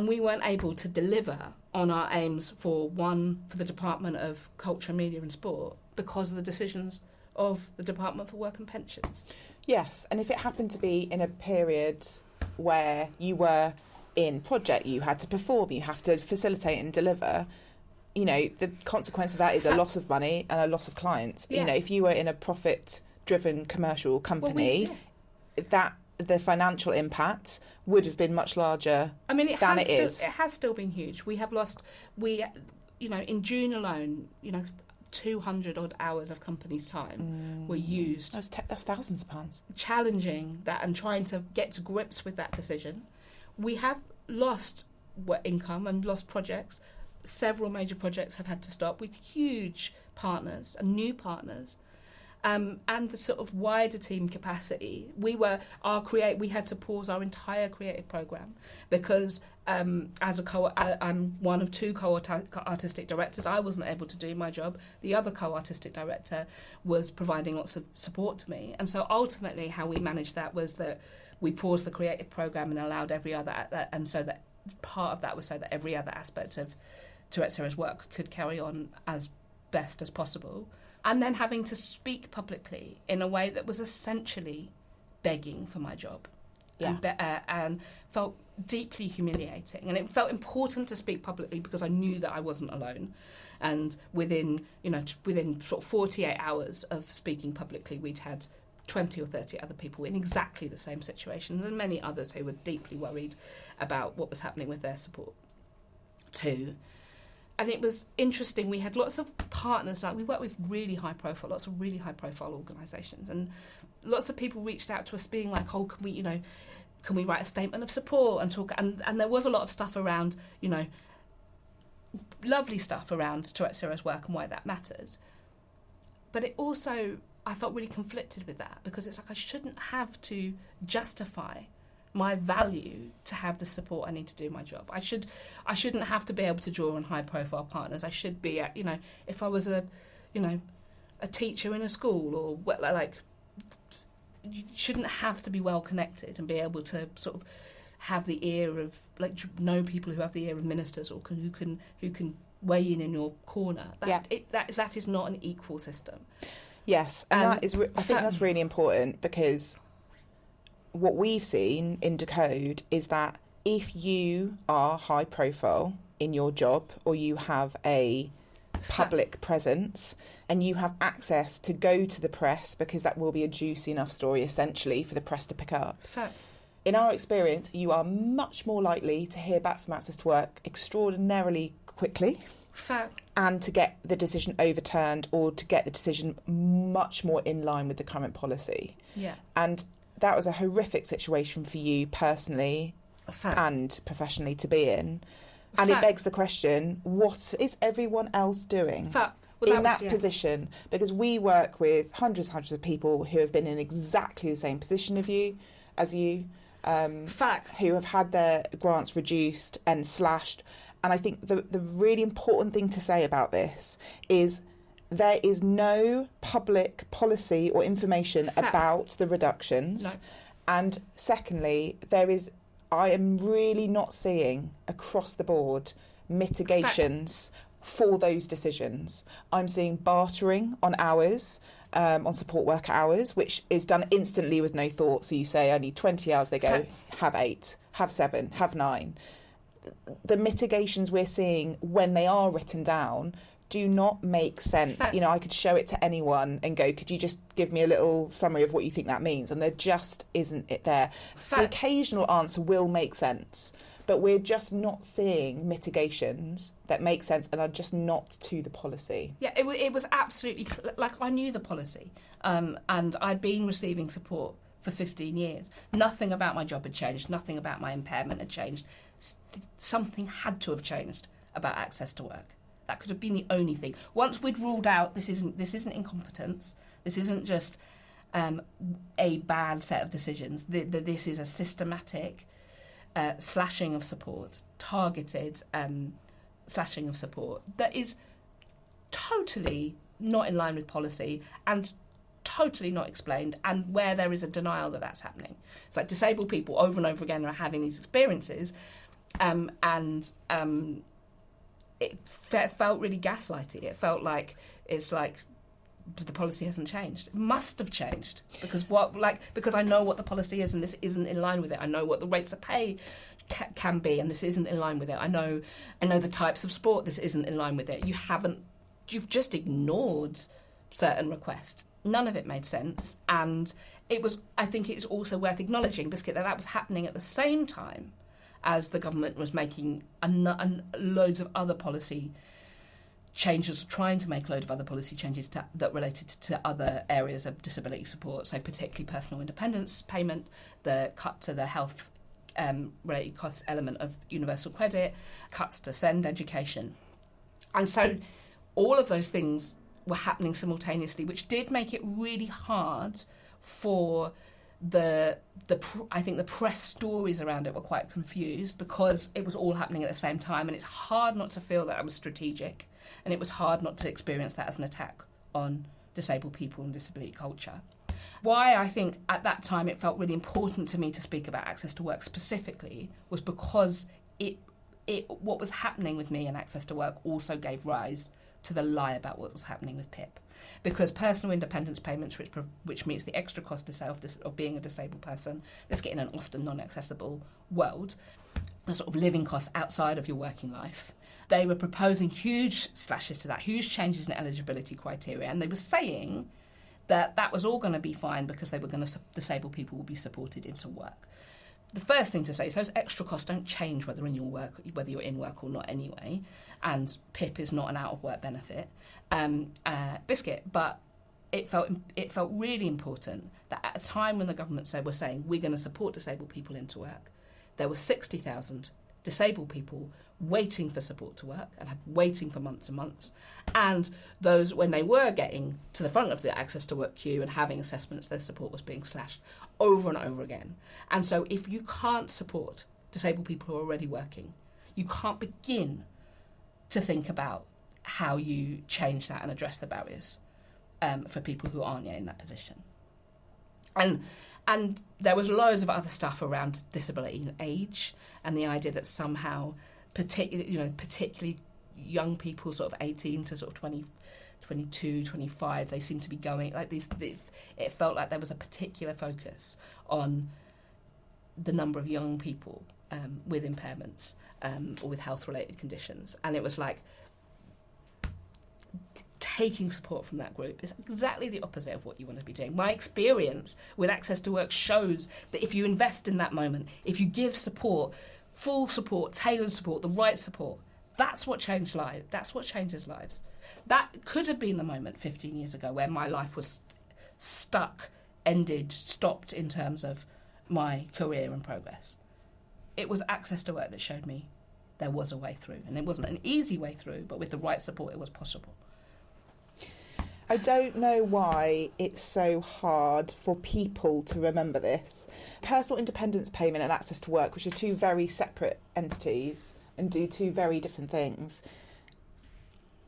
we weren't able to deliver on our aims for the Department of Culture, Media and Sport because of the decisions of the Department for Work and Pensions. Yes, and if it happened to be in a period where you were in project, you had to perform, you have to facilitate and deliver, you know, the consequence of that is a loss of money and a loss of clients. Yeah. You know, if you were in a profit-driven commercial company, that the financial impact would have been much larger than it is. It has still been huge. We have lost, in June alone, 200 odd hours of company's time were used. That's thousands of pounds. Challenging that and trying to get to grips with that decision. We have lost income and lost projects. Several major projects have had to stop with huge partners and new partners. And the sort of wider team capacity, we had to pause our entire creative program because I'm one of two co-artistic directors. I wasn't able to do my job. The other co-artistic director was providing lots of support to me. And so ultimately how we managed that was that we paused the creative program and allowed every other, and so that part of that was so that every other aspect of Tourette Sarah's work could carry on as best as possible. And then having to speak publicly in a way that was essentially begging for my job, and felt deeply humiliating. And it felt important to speak publicly because I knew that I wasn't alone. And within sort of 48 hours of speaking publicly, we'd had 20 or 30 other people in exactly the same situations, and many others who were deeply worried about what was happening with their support too. And it was interesting. We had lots of partners. Like we work with lots of really high profile organisations, and lots of people reached out to us, being like, "Oh, can we write a statement of support and talk?" And there was a lot of stuff around, lovely stuff around Tourette Sarah's work and why that matters. But it also, I felt really conflicted with that because it's like I shouldn't have to justify my value to have the support I need to do my job. I shouldn't have to be able to draw on high profile partners. I should be at, if I was a teacher in a school or like, you shouldn't have to be well connected and be able to sort of have the ear of, like, know people who have the ear of ministers or who can weigh in your corner. That is not an equal system. Yes, and that is. I think that's really important because what we've seen in Decode is that if you are high profile in your job or you have a public presence and you have access to go to the press because that will be a juicy enough story essentially for the press to pick up. In our experience, you are much more likely to hear back from Access to Work extraordinarily quickly and to get the decision overturned or to get the decision much more in line with the current policy. Yeah. And that was a horrific situation for you personally and professionally to be in. And it begs the question, what is everyone else doing in that position? Because we work with hundreds of people who have been in exactly the same position as you, who have had their grants reduced and slashed. And I think the really important thing to say about this is there is no public policy or information about the reductions. No. And secondly, I am really not seeing across the board mitigations for those decisions. I'm seeing bartering on hours, on support worker hours, which is done instantly with no thought. So you say, I need 20 hours, they go, have 8, have 7, have 9. The mitigations we're seeing when they are written down do not make sense. I could show it to anyone and go, could you just give me a little summary of what you think that means? And there just isn't it there. The occasional answer will make sense, but we're just not seeing mitigations that make sense and are just not to the policy. Yeah, it was absolutely, like, I knew the policy, and I'd been receiving support for 15 years. Nothing about my job had changed. Nothing about my impairment had changed. Something had to have changed about Access to Work. That could have been the only thing. Once we'd ruled out this isn't incompetence. This isn't just a bad set of decisions. This is a systematic slashing of support, targeted slashing of support that is totally not in line with policy and totally not explained, and where there is a denial that that's happening. It's like disabled people over and over again are having these experiences, it felt really gaslighty. It felt like the policy hasn't changed. It must have changed because I know what the policy is, and this isn't in line with it. I know what the rates of pay can be, and this isn't in line with it. I know the types of sport, this isn't in line with it. You've just ignored certain requests. None of it made sense, and I think it's also worth acknowledging, Biscuit, that was happening at the same time as the government was making loads of other policy changes, trying to make a load of other policy changes that related to other areas of disability support, so particularly personal independence payment, the cut to the health related cost element of universal credit, cuts to SEND education. And so all of those things were happening simultaneously, which did make it really hard for I think the press stories around it were quite confused because it was all happening at the same time, and it's hard not to feel that it was strategic, and it was hard not to experience that as an attack on disabled people and disability culture. Why I think at that time it felt really important to me to speak about access to work specifically was because what was happening with me and access to work also gave rise to the lie about what was happening with PIP. Because personal independence payments, which meets the extra cost of being a disabled person, let's get in an often non-accessible world, the sort of living costs outside of your working life, they were proposing huge slashes to that, huge changes in eligibility criteria, and they were saying that was all going to be fine because disabled people will be supported into work. The first thing to say is those extra costs don't change whether you're in work or not anyway, and PIP is not an out-of-work benefit, Biscuit, but it felt really important that at a time when the government were saying we're going to support disabled people into work, there were 60,000 disabled people waiting for support to work and waiting for months and months. And those, when they were getting to the front of the access to work queue and having assessments, their support was being slashed over and over again. And so if you can't support disabled people who are already working, you can't begin to think about how you change that and address the barriers for people who aren't yet in that position. And there was loads of other stuff around disability and age, and the idea that somehow, particularly young people, sort of 18 to sort of 20, 22, 25, they seem to be going like these. It felt like there was a particular focus on the number of young people with impairments or with health-related conditions, and it was like taking support from that group is exactly the opposite of what you want to be doing. My experience with access to work shows that if you invest in that moment, if you give support, full support, tailored support, the right support, that's what changed lives. That's what changes lives. That could have been the moment 15 years ago where my life was stuck, ended, stopped in terms of my career and progress. It was access to work that showed me there was a way through. And it wasn't an easy way through, but with the right support, it was possible. I don't know why it's so hard for people to remember this. Personal independence payment and access to work, which are two very separate entities and do two very different things.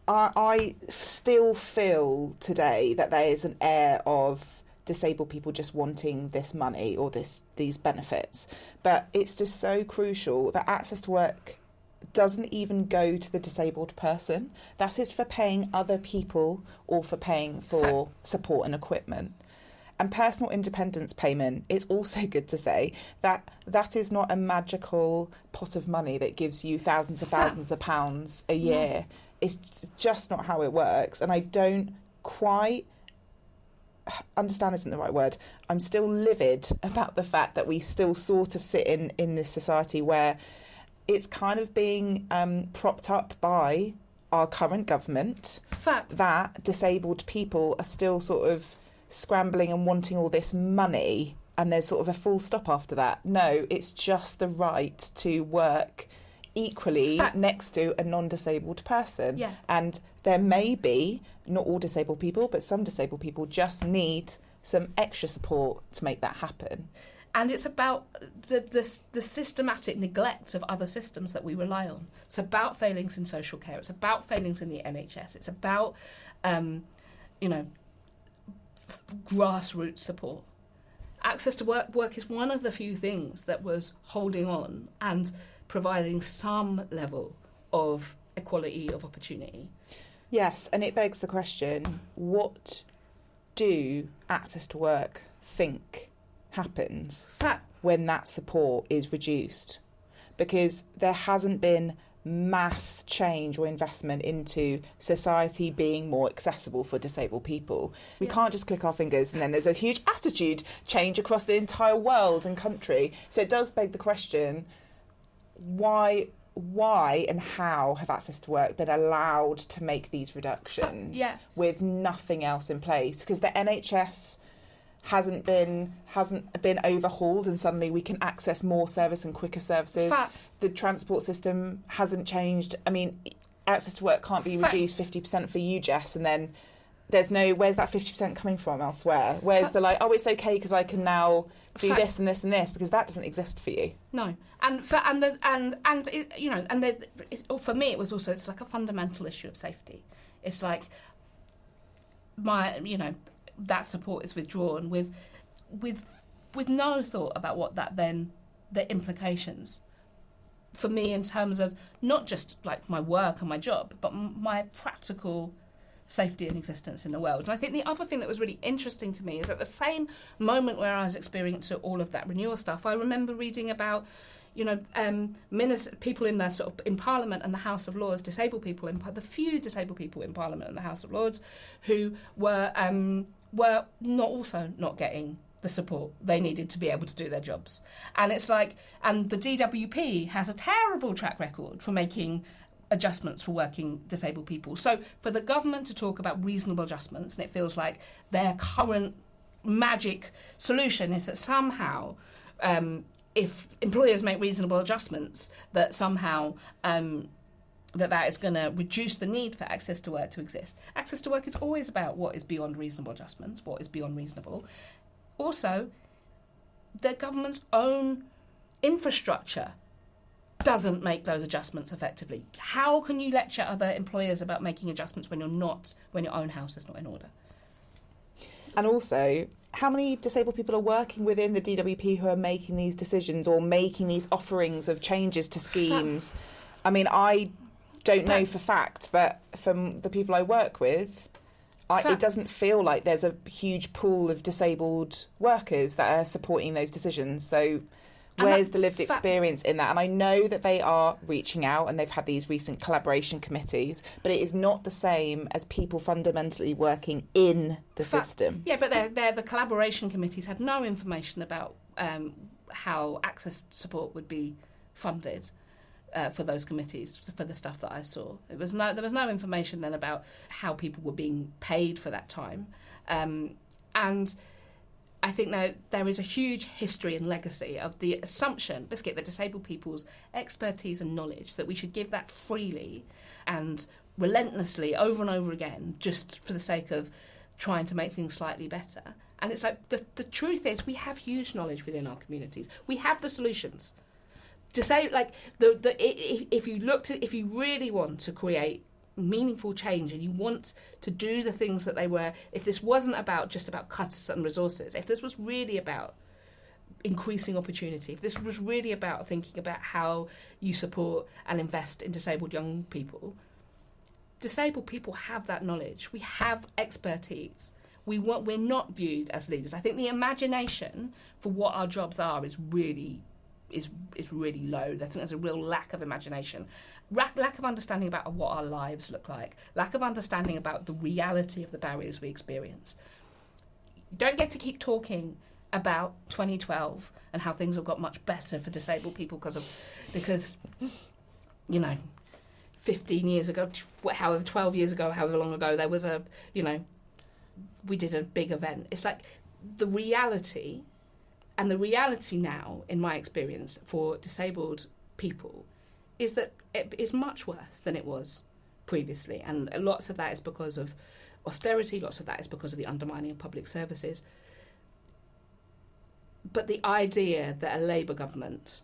I still feel today that there is an air of disabled people just wanting this money or these benefits. But it's just so crucial that access to work doesn't even go to the disabled person. That is for paying other people or for paying for support and equipment. And personal independence payment, it's also good to say that that is not a magical pot of money that gives you thousands of pounds a year. No. It's just not how it works. And I don't quite understand isn't the right word. I'm still livid about the fact that we still sort of sit in this society where it's kind of being propped up by our current government that disabled people are still sort of scrambling and wanting all this money, and there's sort of a full stop after that. No, it's just the right to work equally next to a non-disabled person. Yeah. And there may be, not all disabled people, but some disabled people just need some extra support to make that happen. And it's about the systematic neglect of other systems that we rely on. It's about failings in social care. It's about failings in the NHS. It's about, grassroots support. Access to work is one of the few things that was holding on and providing some level of equality of opportunity. Yes, and it begs the question, what do access to work think happens when that support is reduced? because there hasn't been mass change or investment into society being more accessible for disabled people. We can't just click our fingers and then there's a huge attitude change across the entire world and country. So it does beg the question, why and how have Access to Work been allowed to make these reductions with nothing else in place? Because the NHS hasn't been overhauled and suddenly we can access more service and quicker services. The transport system hasn't changed. I mean, Access to Work can't be reduced 50% for you, Jess, and then where's that 50% coming from elsewhere? Where's it's okay because I can now do this and this and this, because that doesn't exist for you. No. For me it was also, it's like a fundamental issue of safety. It's like that support is withdrawn with no thought about what that then, the implications for me in terms of not just like my work and my job, but my practical safety and existence in the world. And I think the other thing that was really interesting to me is at the same moment where I was experiencing all of that renewal stuff, I remember reading about people in the sort of in Parliament and the House of Lords, disabled people the few disabled people in Parliament and the House of Lords who were not getting the support they needed to be able to do their jobs. And it's like, and the DWP has a terrible track record for making adjustments for working disabled people. So for the government to talk about reasonable adjustments, and it feels like their current magic solution is that somehow if employers make reasonable adjustments, that somehow that is going to reduce the need for Access to Work to exist. Access to Work is always about what is beyond reasonable adjustments, what is beyond reasonable. Also, the government's own infrastructure doesn't make those adjustments effectively. How can you lecture other employers about making adjustments when your own house is not in order? And also, how many disabled people are working within the DWP who are making these decisions or making these offerings of changes to schemes? I mean, I don't know for fact, but from the people I work with, it doesn't feel like there's a huge pool of disabled workers that are supporting those decisions. So where's the lived experience in that? And I know that they are reaching out and they've had these recent collaboration committees, but it is not the same as people fundamentally working in the system. Yeah, but the collaboration committees had no information about how access support would be funded. For those committees, for the stuff that I saw, there was no information then about how people were being paid for that time, and I think that there is a huge history and legacy of the assumption, that disabled people's expertise and knowledge, that we should give that freely and relentlessly over and over again, just for the sake of trying to make things slightly better. And it's like the truth is, we have huge knowledge within our communities. We have the solutions. To say, like, if you really want to create meaningful change and you want to do the things that they were, if this wasn't just about cuts and resources, if this was really about increasing opportunity, if this was really about thinking about how you support and invest in disabled young people have that knowledge. We have expertise. We're not viewed as leaders. I think the imagination for what our jobs are is really low. I think there's a real lack of imagination, lack of understanding about what our lives look like, lack of understanding about the reality of the barriers we experience. You don't get to keep talking about 2012 and how things have got much better for disabled people because 15 years ago, 12 years ago, however long ago, there was we did a big event. It's like the reality. And the reality now, in my experience, for disabled people, is that it is much worse than it was previously. And lots of that is because of austerity, lots of that is because of the undermining of public services. But the idea that a Labour government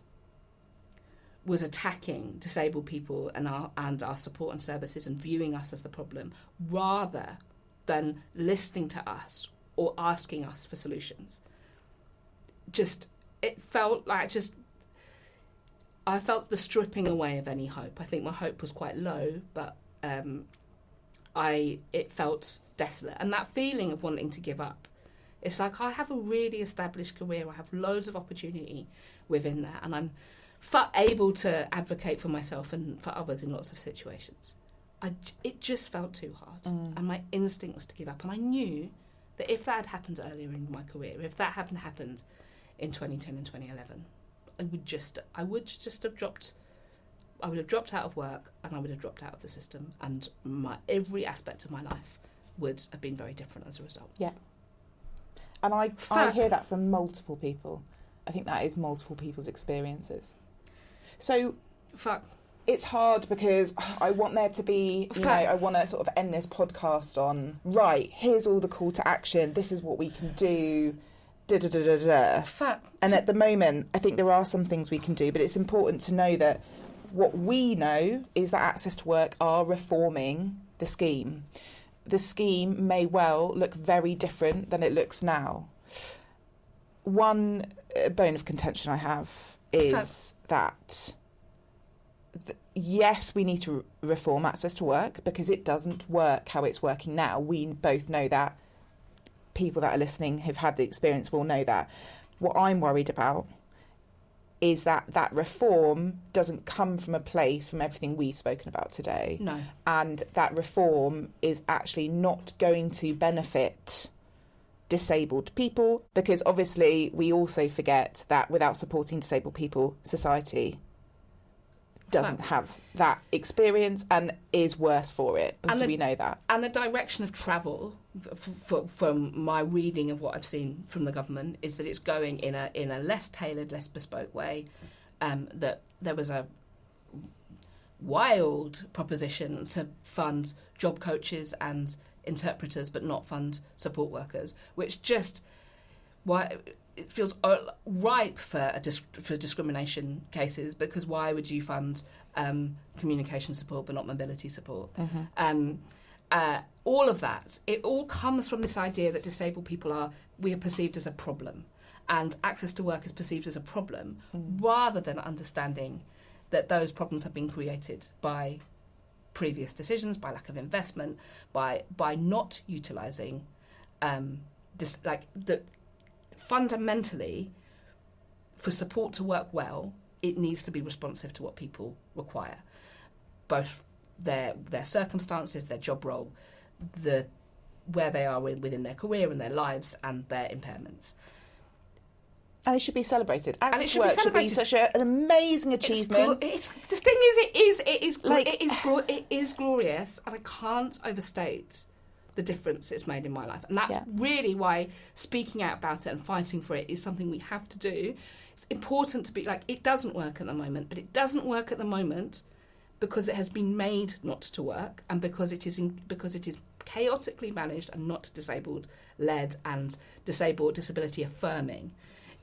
was attacking disabled people and our support and services and viewing us as the problem, rather than listening to us or asking us for solutions, I felt the stripping away of any hope. I think my hope was quite low, but it felt desolate. And that feeling of wanting to give up, it's like I have a really established career, I have loads of opportunity within that, and I'm able to advocate for myself and for others in lots of situations. It just felt too hard, and my instinct was to give up. And I knew that if that had happened earlier in my career, if that hadn't happened in 2010 and 2011, I would have dropped out of work, and I would have dropped out of the system, and every aspect of my life would have been very different as a result. Yeah. And I hear that from multiple people. I think that is multiple people's experiences. So it's hard because I want there to be, I want to sort of end this podcast on, right, here's all the call to action, this is what we can do, And at the moment, I think there are some things we can do, but it's important to know that what we know is that Access to Work are reforming the scheme. The scheme may well look very different than it looks now. One bone of contention I have is that, yes, we need to reform Access to Work because it doesn't work how it's working now. We both know that. People that are listening who've had the experience will know that. What I'm worried about is that reform doesn't come from a place from everything we've spoken about today. No. And that reform is actually not going to benefit disabled people, because obviously we also forget that without supporting disabled people, society doesn't have that experience and is worse for it, because we know that. And the direction of travel, from my reading of what I've seen from the government, is that it's going in a less tailored, less bespoke way. That there was a wild proposition to fund job coaches and interpreters, but not fund support workers, which just it feels ripe for discrimination cases, because why would you fund communication support but not mobility support? All of that, it all comes from this idea that disabled people we are perceived as a problem, and Access to Work is perceived as a problem, rather than understanding that those problems have been created by previous decisions, by lack of investment, by not utilising fundamentally, for support to work well, it needs to be responsive to what people require, both their circumstances, their job role, where they are within their career and their lives, and their impairments. And it should be celebrated. Access to Work should be such an amazing achievement. The thing is, it is glorious, and I can't overstate the difference it's made in my life. And that's really why speaking out about it and fighting for it is something we have to do. It's important to be it doesn't work at the moment, but it doesn't work at the moment because it has been made not to work, and because it is chaotically managed and not disabled led and disability affirming.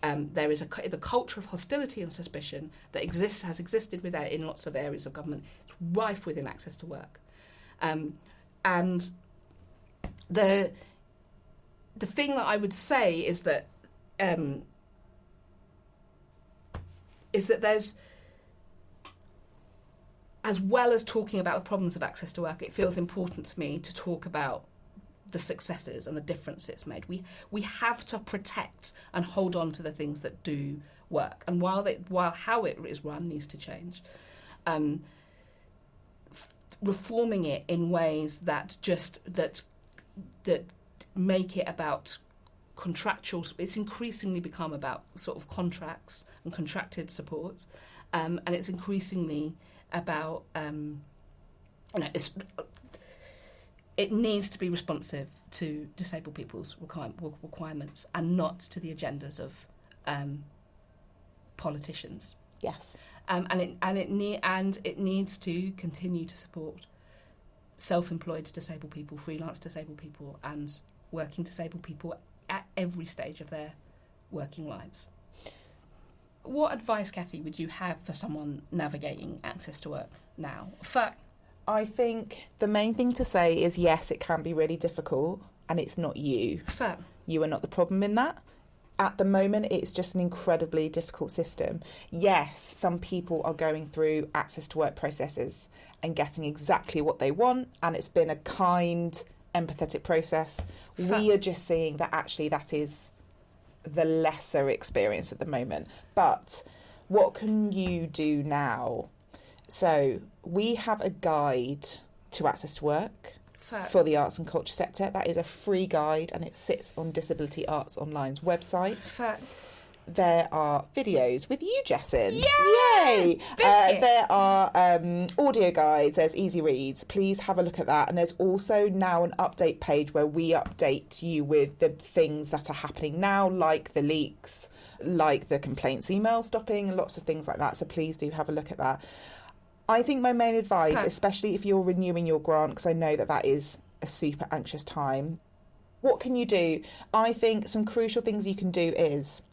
There is the culture of hostility and suspicion that has existed in lots of areas of government. It's rife within Access to Work, and the thing that I would say is that there's, as well as talking about the problems of Access to Work, it feels important to me to talk about the successes and the difference it's made. We have to protect and hold on to the things that do work, and while how it is run needs to change, reforming it in ways that make it about contractual. It's increasingly become about sort of contracts and contracted support, and it's increasingly about it needs to be responsive to disabled people's requirements and not to the agendas of politicians. Yes, and it needs to continue to support self-employed disabled people, freelance disabled people, and working disabled people at every stage of their working lives. What advice, Cathy, would you have for someone navigating Access to Work now? I think the main thing to say is, yes, it can be really difficult, and it's not you. Fair. You are not the problem in that. At the moment, it's just an incredibly difficult system. Yes, some people are going through Access to Work processes and getting exactly what they want, and it's been a kind, empathetic process. Fair. We are just seeing that actually that is the lesser experience at the moment. But What can you do now? So we have a guide to access to work for the arts and culture sector. That is a free guide and it sits on Disability Arts Online's website. There are videos with you, Jessin. Yay! There are audio guides, there's easy reads. Please have a look at that. And there's also now an update page where we update you with the things that are happening now, like the leaks, like the complaints email stopping, lots of things like that. So please do have a look at that. I think my main advice, especially if you're renewing your grant, because I know that that is a super anxious time, what can you do? I think some crucial things you can do is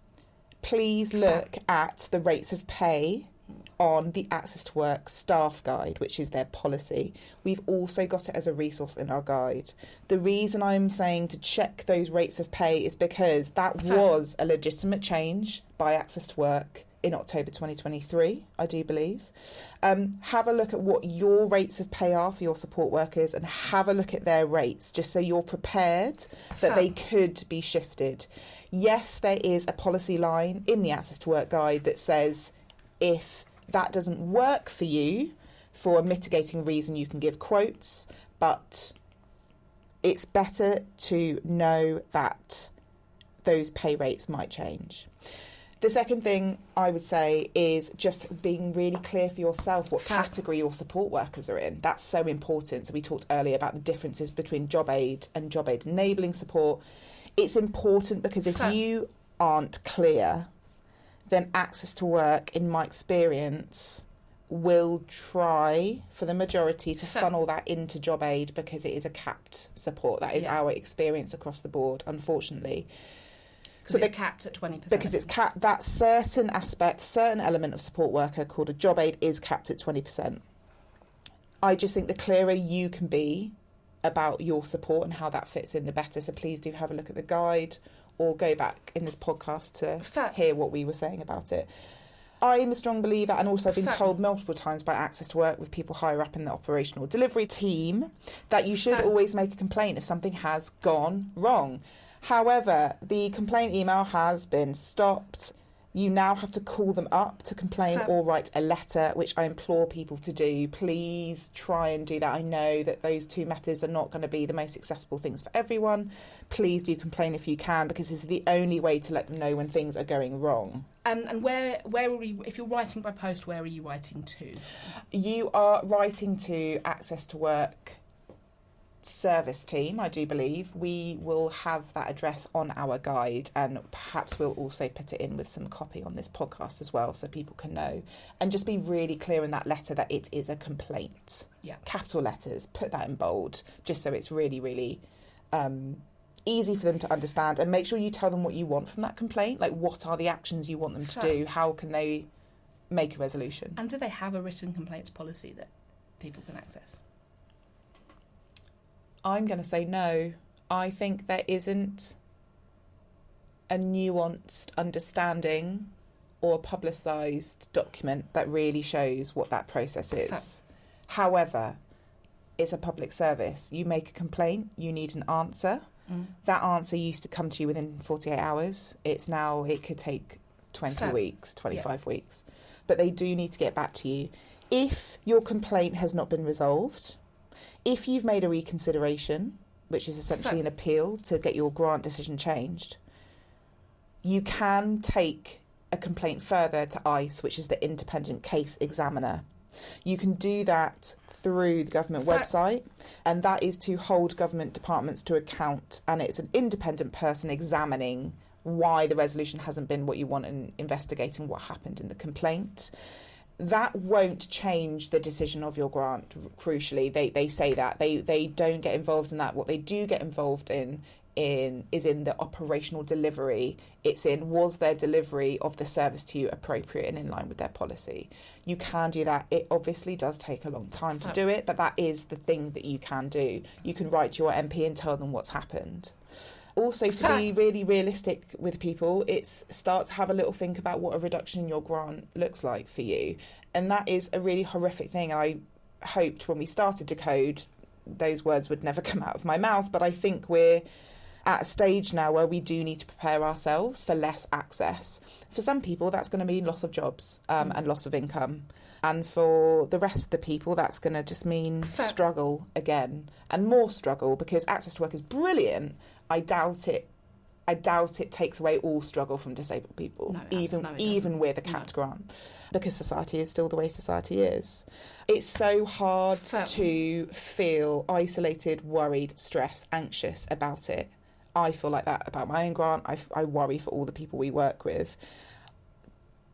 please look at the rates of pay on the Access to Work staff guide, which is their policy. We've also got it as a resource in our guide. The reason I'm saying to check those rates of pay is because that was a legitimate change by Access to Work in October 2023, I do believe. Have a look at what your rates of pay are for your support workers and have a look at their rates, just so you're prepared that they could be shifted. Yes, there is a policy line in the Access to Work guide that says if that doesn't work for you, for a mitigating reason, you can give quotes, but it's better to know that those pay rates might change. The second thing I would say is just being really clear for yourself what category your support workers are in. That's so important. So we talked earlier about the differences between job aid and job aid enabling support. It's important because if you aren't clear, then Access to Work, in my experience, will try for the majority to funnel that into job aid because it is a capped support. That is our experience across the board, unfortunately. So it's capped at 20%. Because it's capped, that certain aspect, certain element of support worker called a job aid is capped at 20%. I just think the clearer you can be about your support and how that fits in, the better. So please do have a look at the guide or go back in this podcast to hear what we were saying about it. I'm a strong believer, and also I've been told multiple times by Access to Work with people higher up in the operational delivery team, that you should always make a complaint if something has gone wrong. However, the complaint email has been stopped. You now have to call them up to complain or write a letter, which I implore people to do. Please try and do that. I know that those two methods are not going to be the most accessible things for everyone. Please do complain if you can, because it's the only way to let them know when things are going wrong. And where are we, if you're writing by post, where are you writing to? You are writing to Access to Work service team, I do believe. We will have that address on our guide, and perhaps we'll also put it in with some copy on this podcast as well, so people can know. And just be really clear in that letter that it is a complaint. Capital letters, put that in bold, just so it's really, really easy for them to understand. And make sure you tell them what you want from that complaint, like what are the actions you want them to do, how can they make a resolution. And do they have a written complaints policy that people can access? I'm going to say no. I think there isn't a nuanced understanding or a publicised document that really shows what that process is. However, it's a public service. You make a complaint, you need an answer. That answer used to come to you within 48 hours. It's now, it could take 20 weeks, 25 weeks. But they do need to get back to you. If your complaint has not been resolved, if you've made a reconsideration, which is essentially an appeal to get your grant decision changed, you can take a complaint further to ICE, which is the Independent Case Examiner. You can do that through the government website, and that is to hold government departments to account, and it's an independent person examining why the resolution hasn't been what you want and investigating what happened in the complaint. That won't change the decision of your grant, crucially. They say that. They don't get involved in that. What they do get involved in is in the operational delivery. It's in, was their delivery of the service to you appropriate and in line with their policy? You can do that. It obviously does take a long time to do it, but that is the thing that you can do. You can write to your MP and tell them what's happened. Also, to be really realistic with people, it's start to have a little think about what a reduction in your grant looks like for you. And that is a really horrific thing. I hoped when we started Decode, those words would never come out of my mouth, but I think we're at a stage now where we do need to prepare ourselves for less access. For some people, that's going to mean loss of jobs and loss of income. And for the rest of the people, that's going to just mean struggle again, and more struggle, because access to work is brilliant. I doubt it takes away all struggle from disabled people, even with a capped grant, because society is still the way society is. It's so hard to feel isolated, worried, stressed, anxious about it. I feel like that about my own grant. I worry for all the people we work with.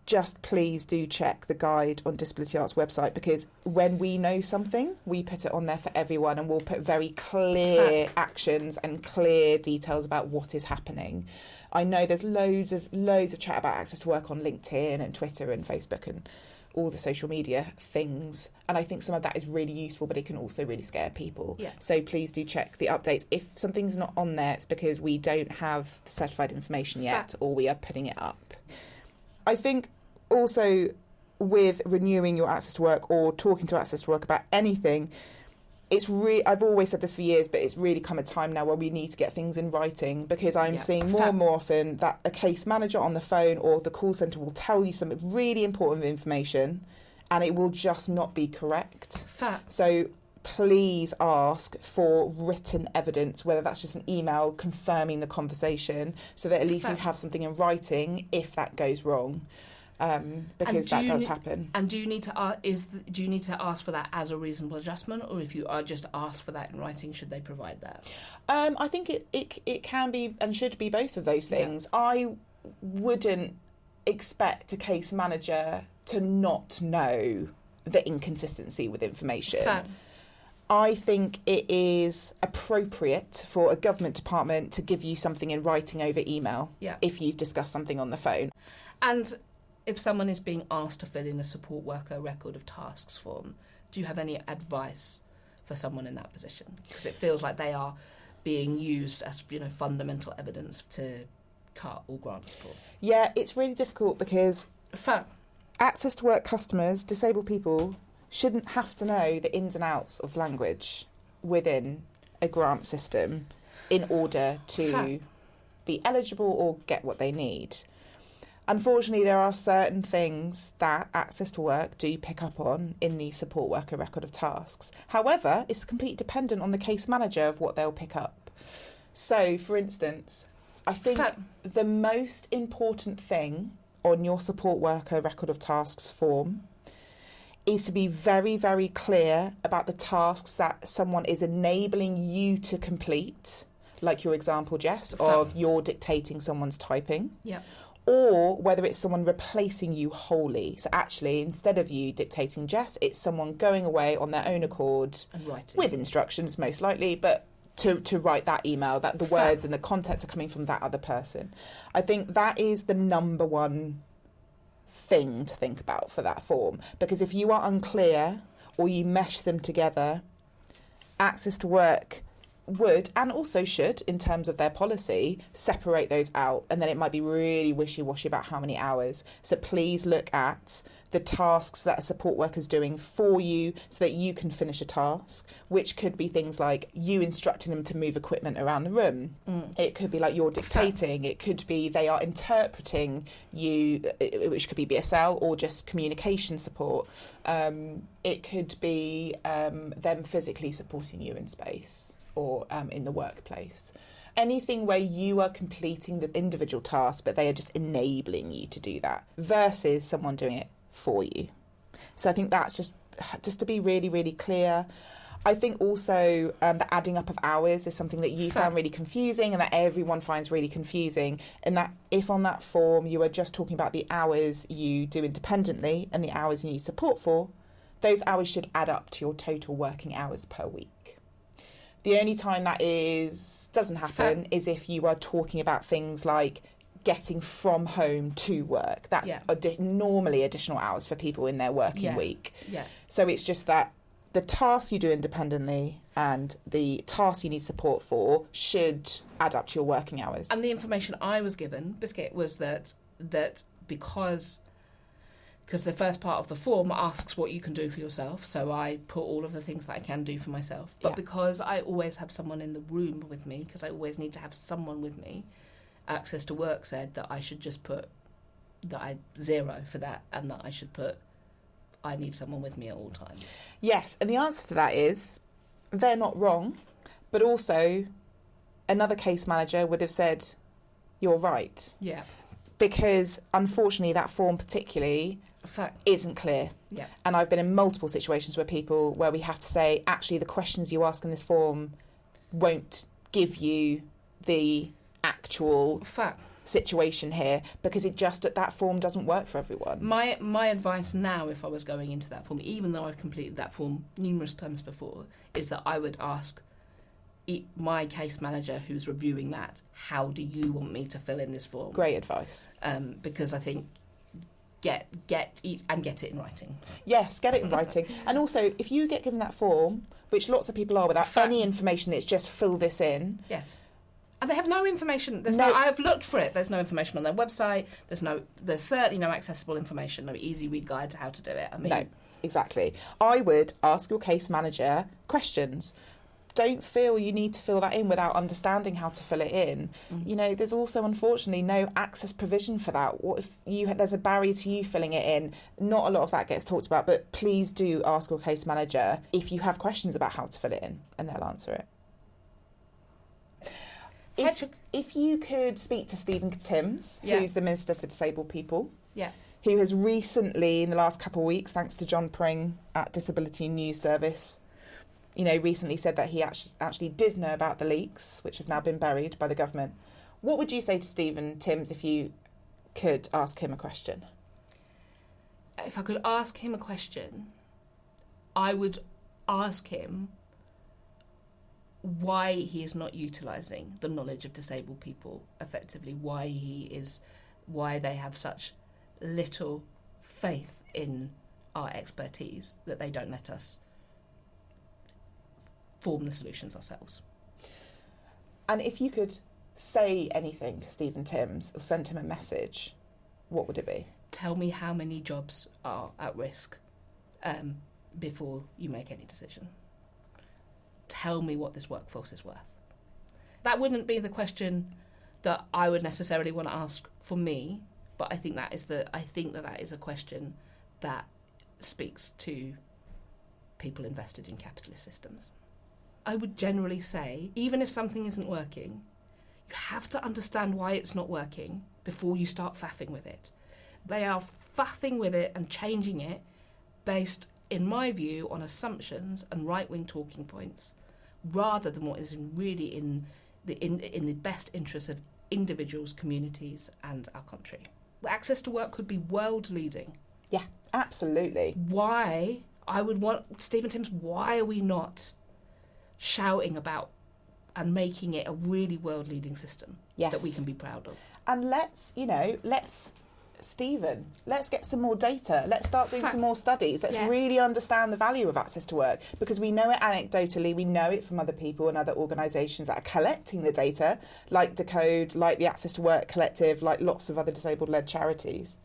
Just please do check the Guide on Disability Arts website, because when we know something, we put it on there for everyone, and we'll put very clear actions and clear details about what is happening. I know there's loads of chat about access to work on LinkedIn and Twitter and Facebook and all the social media things, and I think some of that is really useful, but it can also really scare people. Yeah. So please do check the updates. If something's not on there, it's because we don't have the certified information yet, or we are putting it up. I think also with renewing your access to work or talking to access to work about anything, I've always said this for years, but it's really come a time now where we need to get things in writing, because I'm seeing more and more often that a case manager on the phone or the call centre will tell you some really important information and it will just not be correct. So please ask for written evidence, whether that's just an email confirming the conversation, so that at least you have something in writing if that goes wrong. Because that does happen. And do you need to ask for that as a reasonable adjustment, or if you are just asked for that in writing, should they provide that? I think it can be and should be both of those things. Yeah. I wouldn't expect a case manager to not know the inconsistency with information. I think it is appropriate for a government department to give you something in writing over email if you've discussed something on the phone. And if someone is being asked to fill in a support worker record of tasks form, do you have any advice for someone in that position? Because it feels like they are being used as, fundamental evidence to cut or grant support. Yeah, it's really difficult, because access to work customers, disabled people, shouldn't have to know the ins and outs of language within a grant system in order to be eligible or get what they need. Unfortunately, there are certain things that access to work do pick up on in the support worker record of tasks. However, it's completely dependent on the case manager of what they'll pick up. So, for instance, I think the most important thing on your support worker record of tasks form is to be very, very clear about the tasks that someone is enabling you to complete, like your example, Jess, of you're dictating someone's typing. Yeah. Or whether it's someone replacing you wholly. So actually, instead of you dictating Jess, it's someone going away on their own accord and writing, with instructions most likely, but to write that email, that the words and the content are coming from that other person. I think that is the number one thing to think about for that form, because if you are unclear or you mesh them together, access to work would, and also should, in terms of their policy, separate those out, and then it might be really wishy-washy about how many hours. So please look at the tasks that a support worker's doing for you so that you can finish a task, which could be things like you instructing them to move equipment around the room. It could be like you're dictating. It could be they are interpreting you, which could be BSL or just communication support. It could be them physically supporting you in space or in the workplace. Anything where you are completing the individual task, but they are just enabling you to do that, versus someone doing it for you. So I think that's just to be really, really clear. I think also the adding up of hours is something that you found really confusing, and that everyone finds really confusing. And that if on that form you are just talking about the hours you do independently and the hours you need support for, those hours should add up to your total working hours per week. The only time that doesn't happen is if you are talking about things like getting from home to work. That's normally additional hours for people in their working week. Yeah. So it's just that the tasks you do independently and the tasks you need support for should add up to your working hours. And the information I was given, Biscuit, was that because because the first part of the form asks what you can do for yourself, so I put all of the things that I can do for myself. But because I always have someone in the room with me, because I always need to have someone with me, Access to Work said that I should just put that I 0 for that, and that I should put I need someone with me at all times. Yes, and the answer to that is they're not wrong, but also another case manager would have said you're right. Yeah. Because unfortunately that form particularly isn't clear. Yeah. And I've been in multiple situations where we have to say, actually the questions you ask in this form won't give you the actual situation here, because that form doesn't work for everyone. My advice now, if I was going into that form, even though I've completed that form numerous times before, is that I would ask my case manager who's reviewing that, how do you want me to fill in this form? Great advice. Because I think get it in writing. Yes, get it in writing. And also, if you get given that form, which lots of people are, without any information, it's just fill this in. Yes. And they have no information. I have looked for it. There's no information on their website. There's certainly no accessible information, no easy read guide to how to do it. No, exactly. I would ask your case manager questions. Don't feel you need to fill that in without understanding how to fill it in. You know, there's also, unfortunately, no access provision for that. What if there's a barrier to you filling it in? Not a lot of that gets talked about, but please do ask your case manager if you have questions about how to fill it in, and they'll answer it. If you could speak to Stephen Timms, who's the Minister for Disabled People, who has recently, in the last couple of weeks, thanks to John Pring at Disability News Service, recently said that he actually did know about the leaks, which have now been buried by the government. What would you say to Stephen Timms if you could ask him a question? If I could ask him a question, I would ask him why he is not utilising the knowledge of disabled people effectively, why they have such little faith in our expertise that they don't let us form the solutions ourselves. And if you could say anything to Stephen Timms or send him a message, what would it be? Tell me how many jobs are at risk before you make any decision. Tell me what this workforce is worth. That wouldn't be the question that I would necessarily want to ask for me, but I think that is a question that speaks to people invested in capitalist systems. I would generally say, even if something isn't working, you have to understand why it's not working before you start faffing with it. They are faffing with it and changing it based, in my view, on assumptions and right-wing talking points, rather than what is really in the best interest of individuals, communities, and our country. Access to work could be world-leading. Yeah, absolutely. Why? I would want Stephen Timms. Why are we not shouting about and making it a really world-leading system that we can be proud of? And let's get some more data. Let's start doing some more studies. Let's really understand the value of access to work, because we know it anecdotally, we know it from other people and other organisations that are collecting the data, like Decode, like the Access to Work Collective, like lots of other disabled-led charities.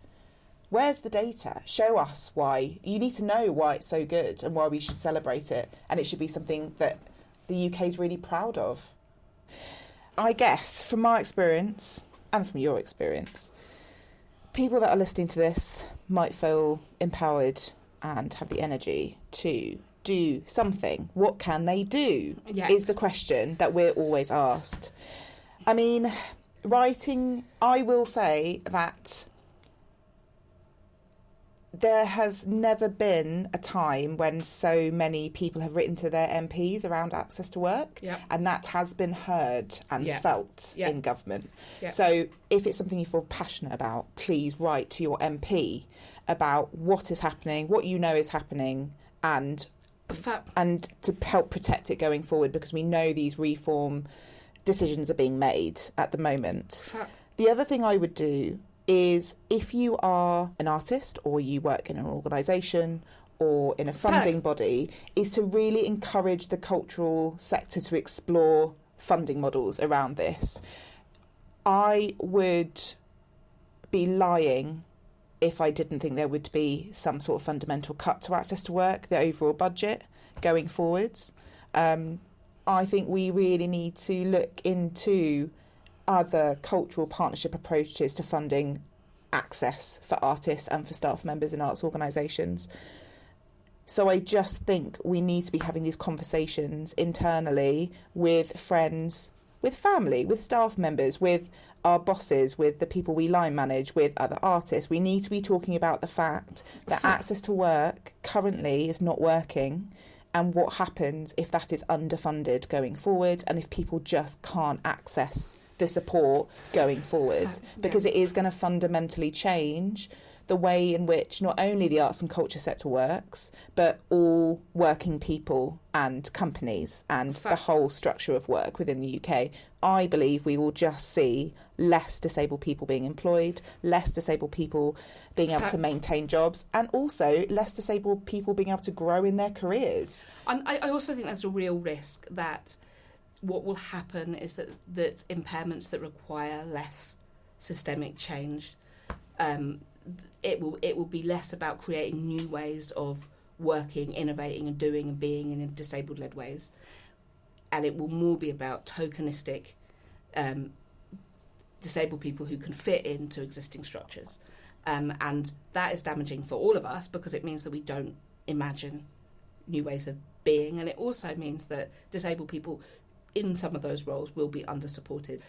Where's the data? Show us why. You need to know why it's so good and why we should celebrate it, and it should be something that the UK is really proud of. I guess, from my experience, and from your experience, people that are listening to this might feel empowered and have the energy to do something. What can they do? Is the question that we're always asked. I mean, writing, I will say that there has never been a time when so many people have written to their MPs around access to work, and that has been heard and felt in government. So if it's something you feel passionate about, please write to your MP about what is happening, what you know is happening, and to help protect it going forward, because we know these reform decisions are being made at the moment. The other thing I would do is, if you are an artist or you work in an organisation or in a funding body, is to really encourage the cultural sector to explore funding models around this. I would be lying if I didn't think there would be some sort of fundamental cut to access to work, the overall budget going forwards. I think we really need to look into other cultural partnership approaches to funding access for artists and for staff members in arts organisations. So I just think we need to be having these conversations internally with friends, with family, with staff members, with our bosses, with the people we line manage, with other artists. We need to be talking about the fact that access to work currently is not working, and what happens if that is underfunded going forward, and if people just can't access the support going forward, because it is going to fundamentally change the way in which not only the arts and culture sector works, but all working people and companies and the whole structure of work within the UK. I believe we will just see less disabled people being employed, less disabled people being able to maintain jobs, and also less disabled people being able to grow in their careers. And I also think there's a real risk that what will happen is that impairments that require less systemic change, it will be less about creating new ways of working, innovating and doing and being in disabled-led ways. And it will more be about tokenistic disabled people who can fit into existing structures. And that is damaging for all of us, because it means that we don't imagine new ways of being. And it also means that disabled people in some of those roles will be under-supported.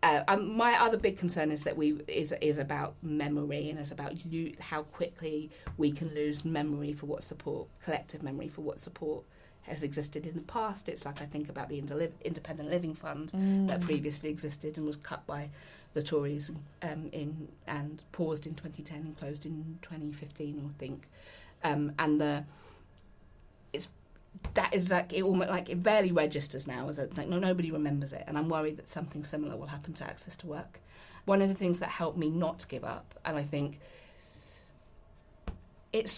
My other big concern is that is about memory, and it's about how quickly we can lose memory for what support, collective memory for what support has existed in the past. It's like I think about the Independent Living Fund that previously existed and was cut by the Tories and paused in 2010 and closed in 2015, I think. That is like it almost like it barely registers now as nobody remembers it, and I'm worried that something similar will happen to access to work. One of the things that helped me not give up, and I think it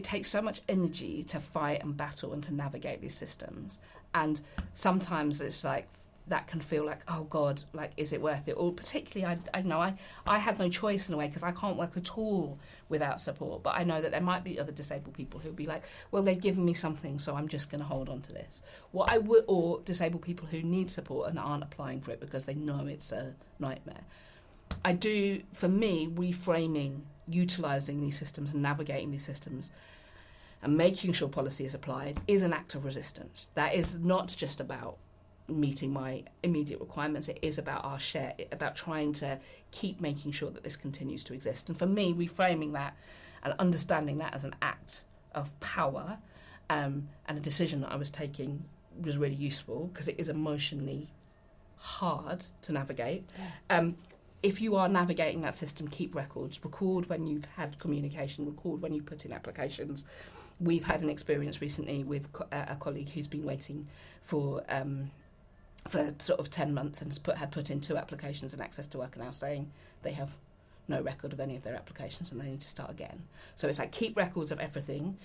takes so much energy to fight and battle and to navigate these systems, and sometimes it's like that can feel like, oh God, like, is it worth it? Or particularly, I had no choice in a way, because I can't work at all without support. But I know that there might be other disabled people who'll be like, well, they've given me something, so I'm just going to hold on to this. Or disabled people who need support and aren't applying for it because they know it's a nightmare. For me, reframing, utilising these systems and navigating these systems and making sure policy is applied is an act of resistance. That is not just about meeting my immediate requirements. It is about about trying to keep making sure that this continues to exist. And for me, reframing that and understanding that as an act of power and a decision that I was taking was really useful, because it is emotionally hard to navigate. If you are navigating that system, keep records. Record when you've had communication. Record when you put in applications. We've had an experience recently with a colleague who's been waiting for sort of 10 months and had put in 2 applications and access to work, and now saying they have no record of any of their applications and they need to start again. So it's like, keep records of everything,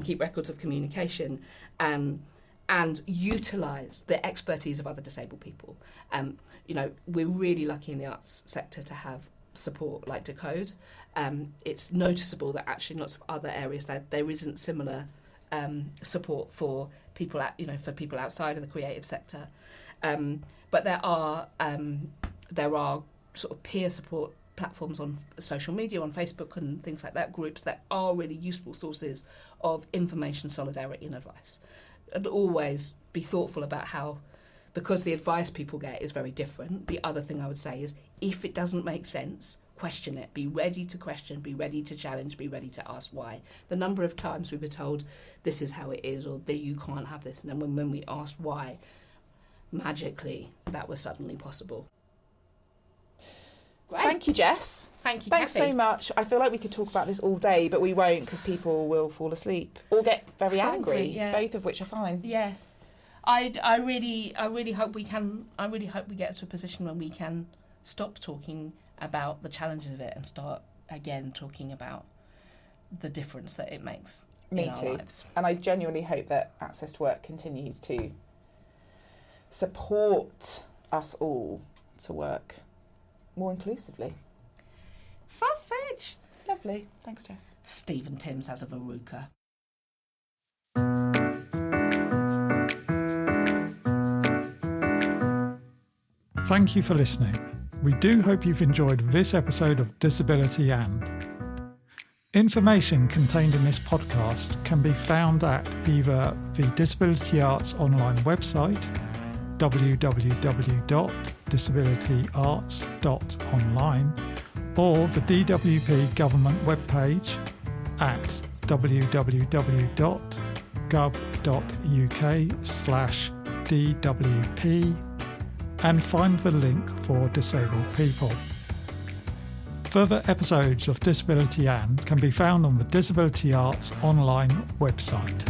keep records of communication, and utilise the expertise of other disabled people. We're really lucky in the arts sector to have support like Decode. It's noticeable that actually in lots of other areas that there isn't similar support for people outside of the creative sector. But there are sort of peer support platforms on social media, on Facebook and things like that, groups that are really useful sources of information, solidarity and advice. And always be thoughtful about how, because the advice people get is very different, the other thing I would say is, if it doesn't make sense, question it. Be ready to question, be ready to challenge, be ready to ask why. The number of times we were told, this is how it is, or that you can't have this, and then when we asked why, magically, that was suddenly possible. Great. Thank you, Jess. Thank you, Thanks Cathy. so much. I feel like we could talk about this all day, but we won't, because people will fall asleep or get very angry. Yeah. Both of which are fine. Yeah, I really hope we can. I really hope we get to a position where we can stop talking about the challenges of it and start again talking about the difference that it makes in our lives. And I genuinely hope that Access to Work continues to support us all to work more inclusively. Sausage! Lovely. Thanks, Jess. Stephen Timms has a verruca. Thank you for listening. We do hope you've enjoyed this episode of Disability And. Information contained in this podcast can be found at either the Disability Arts online website, www.disabilityarts.online, or the DWP government webpage at www.gov.uk/DWP, and find the link for disabled people. Further episodes of Disability And can be found on the Disability Arts online website.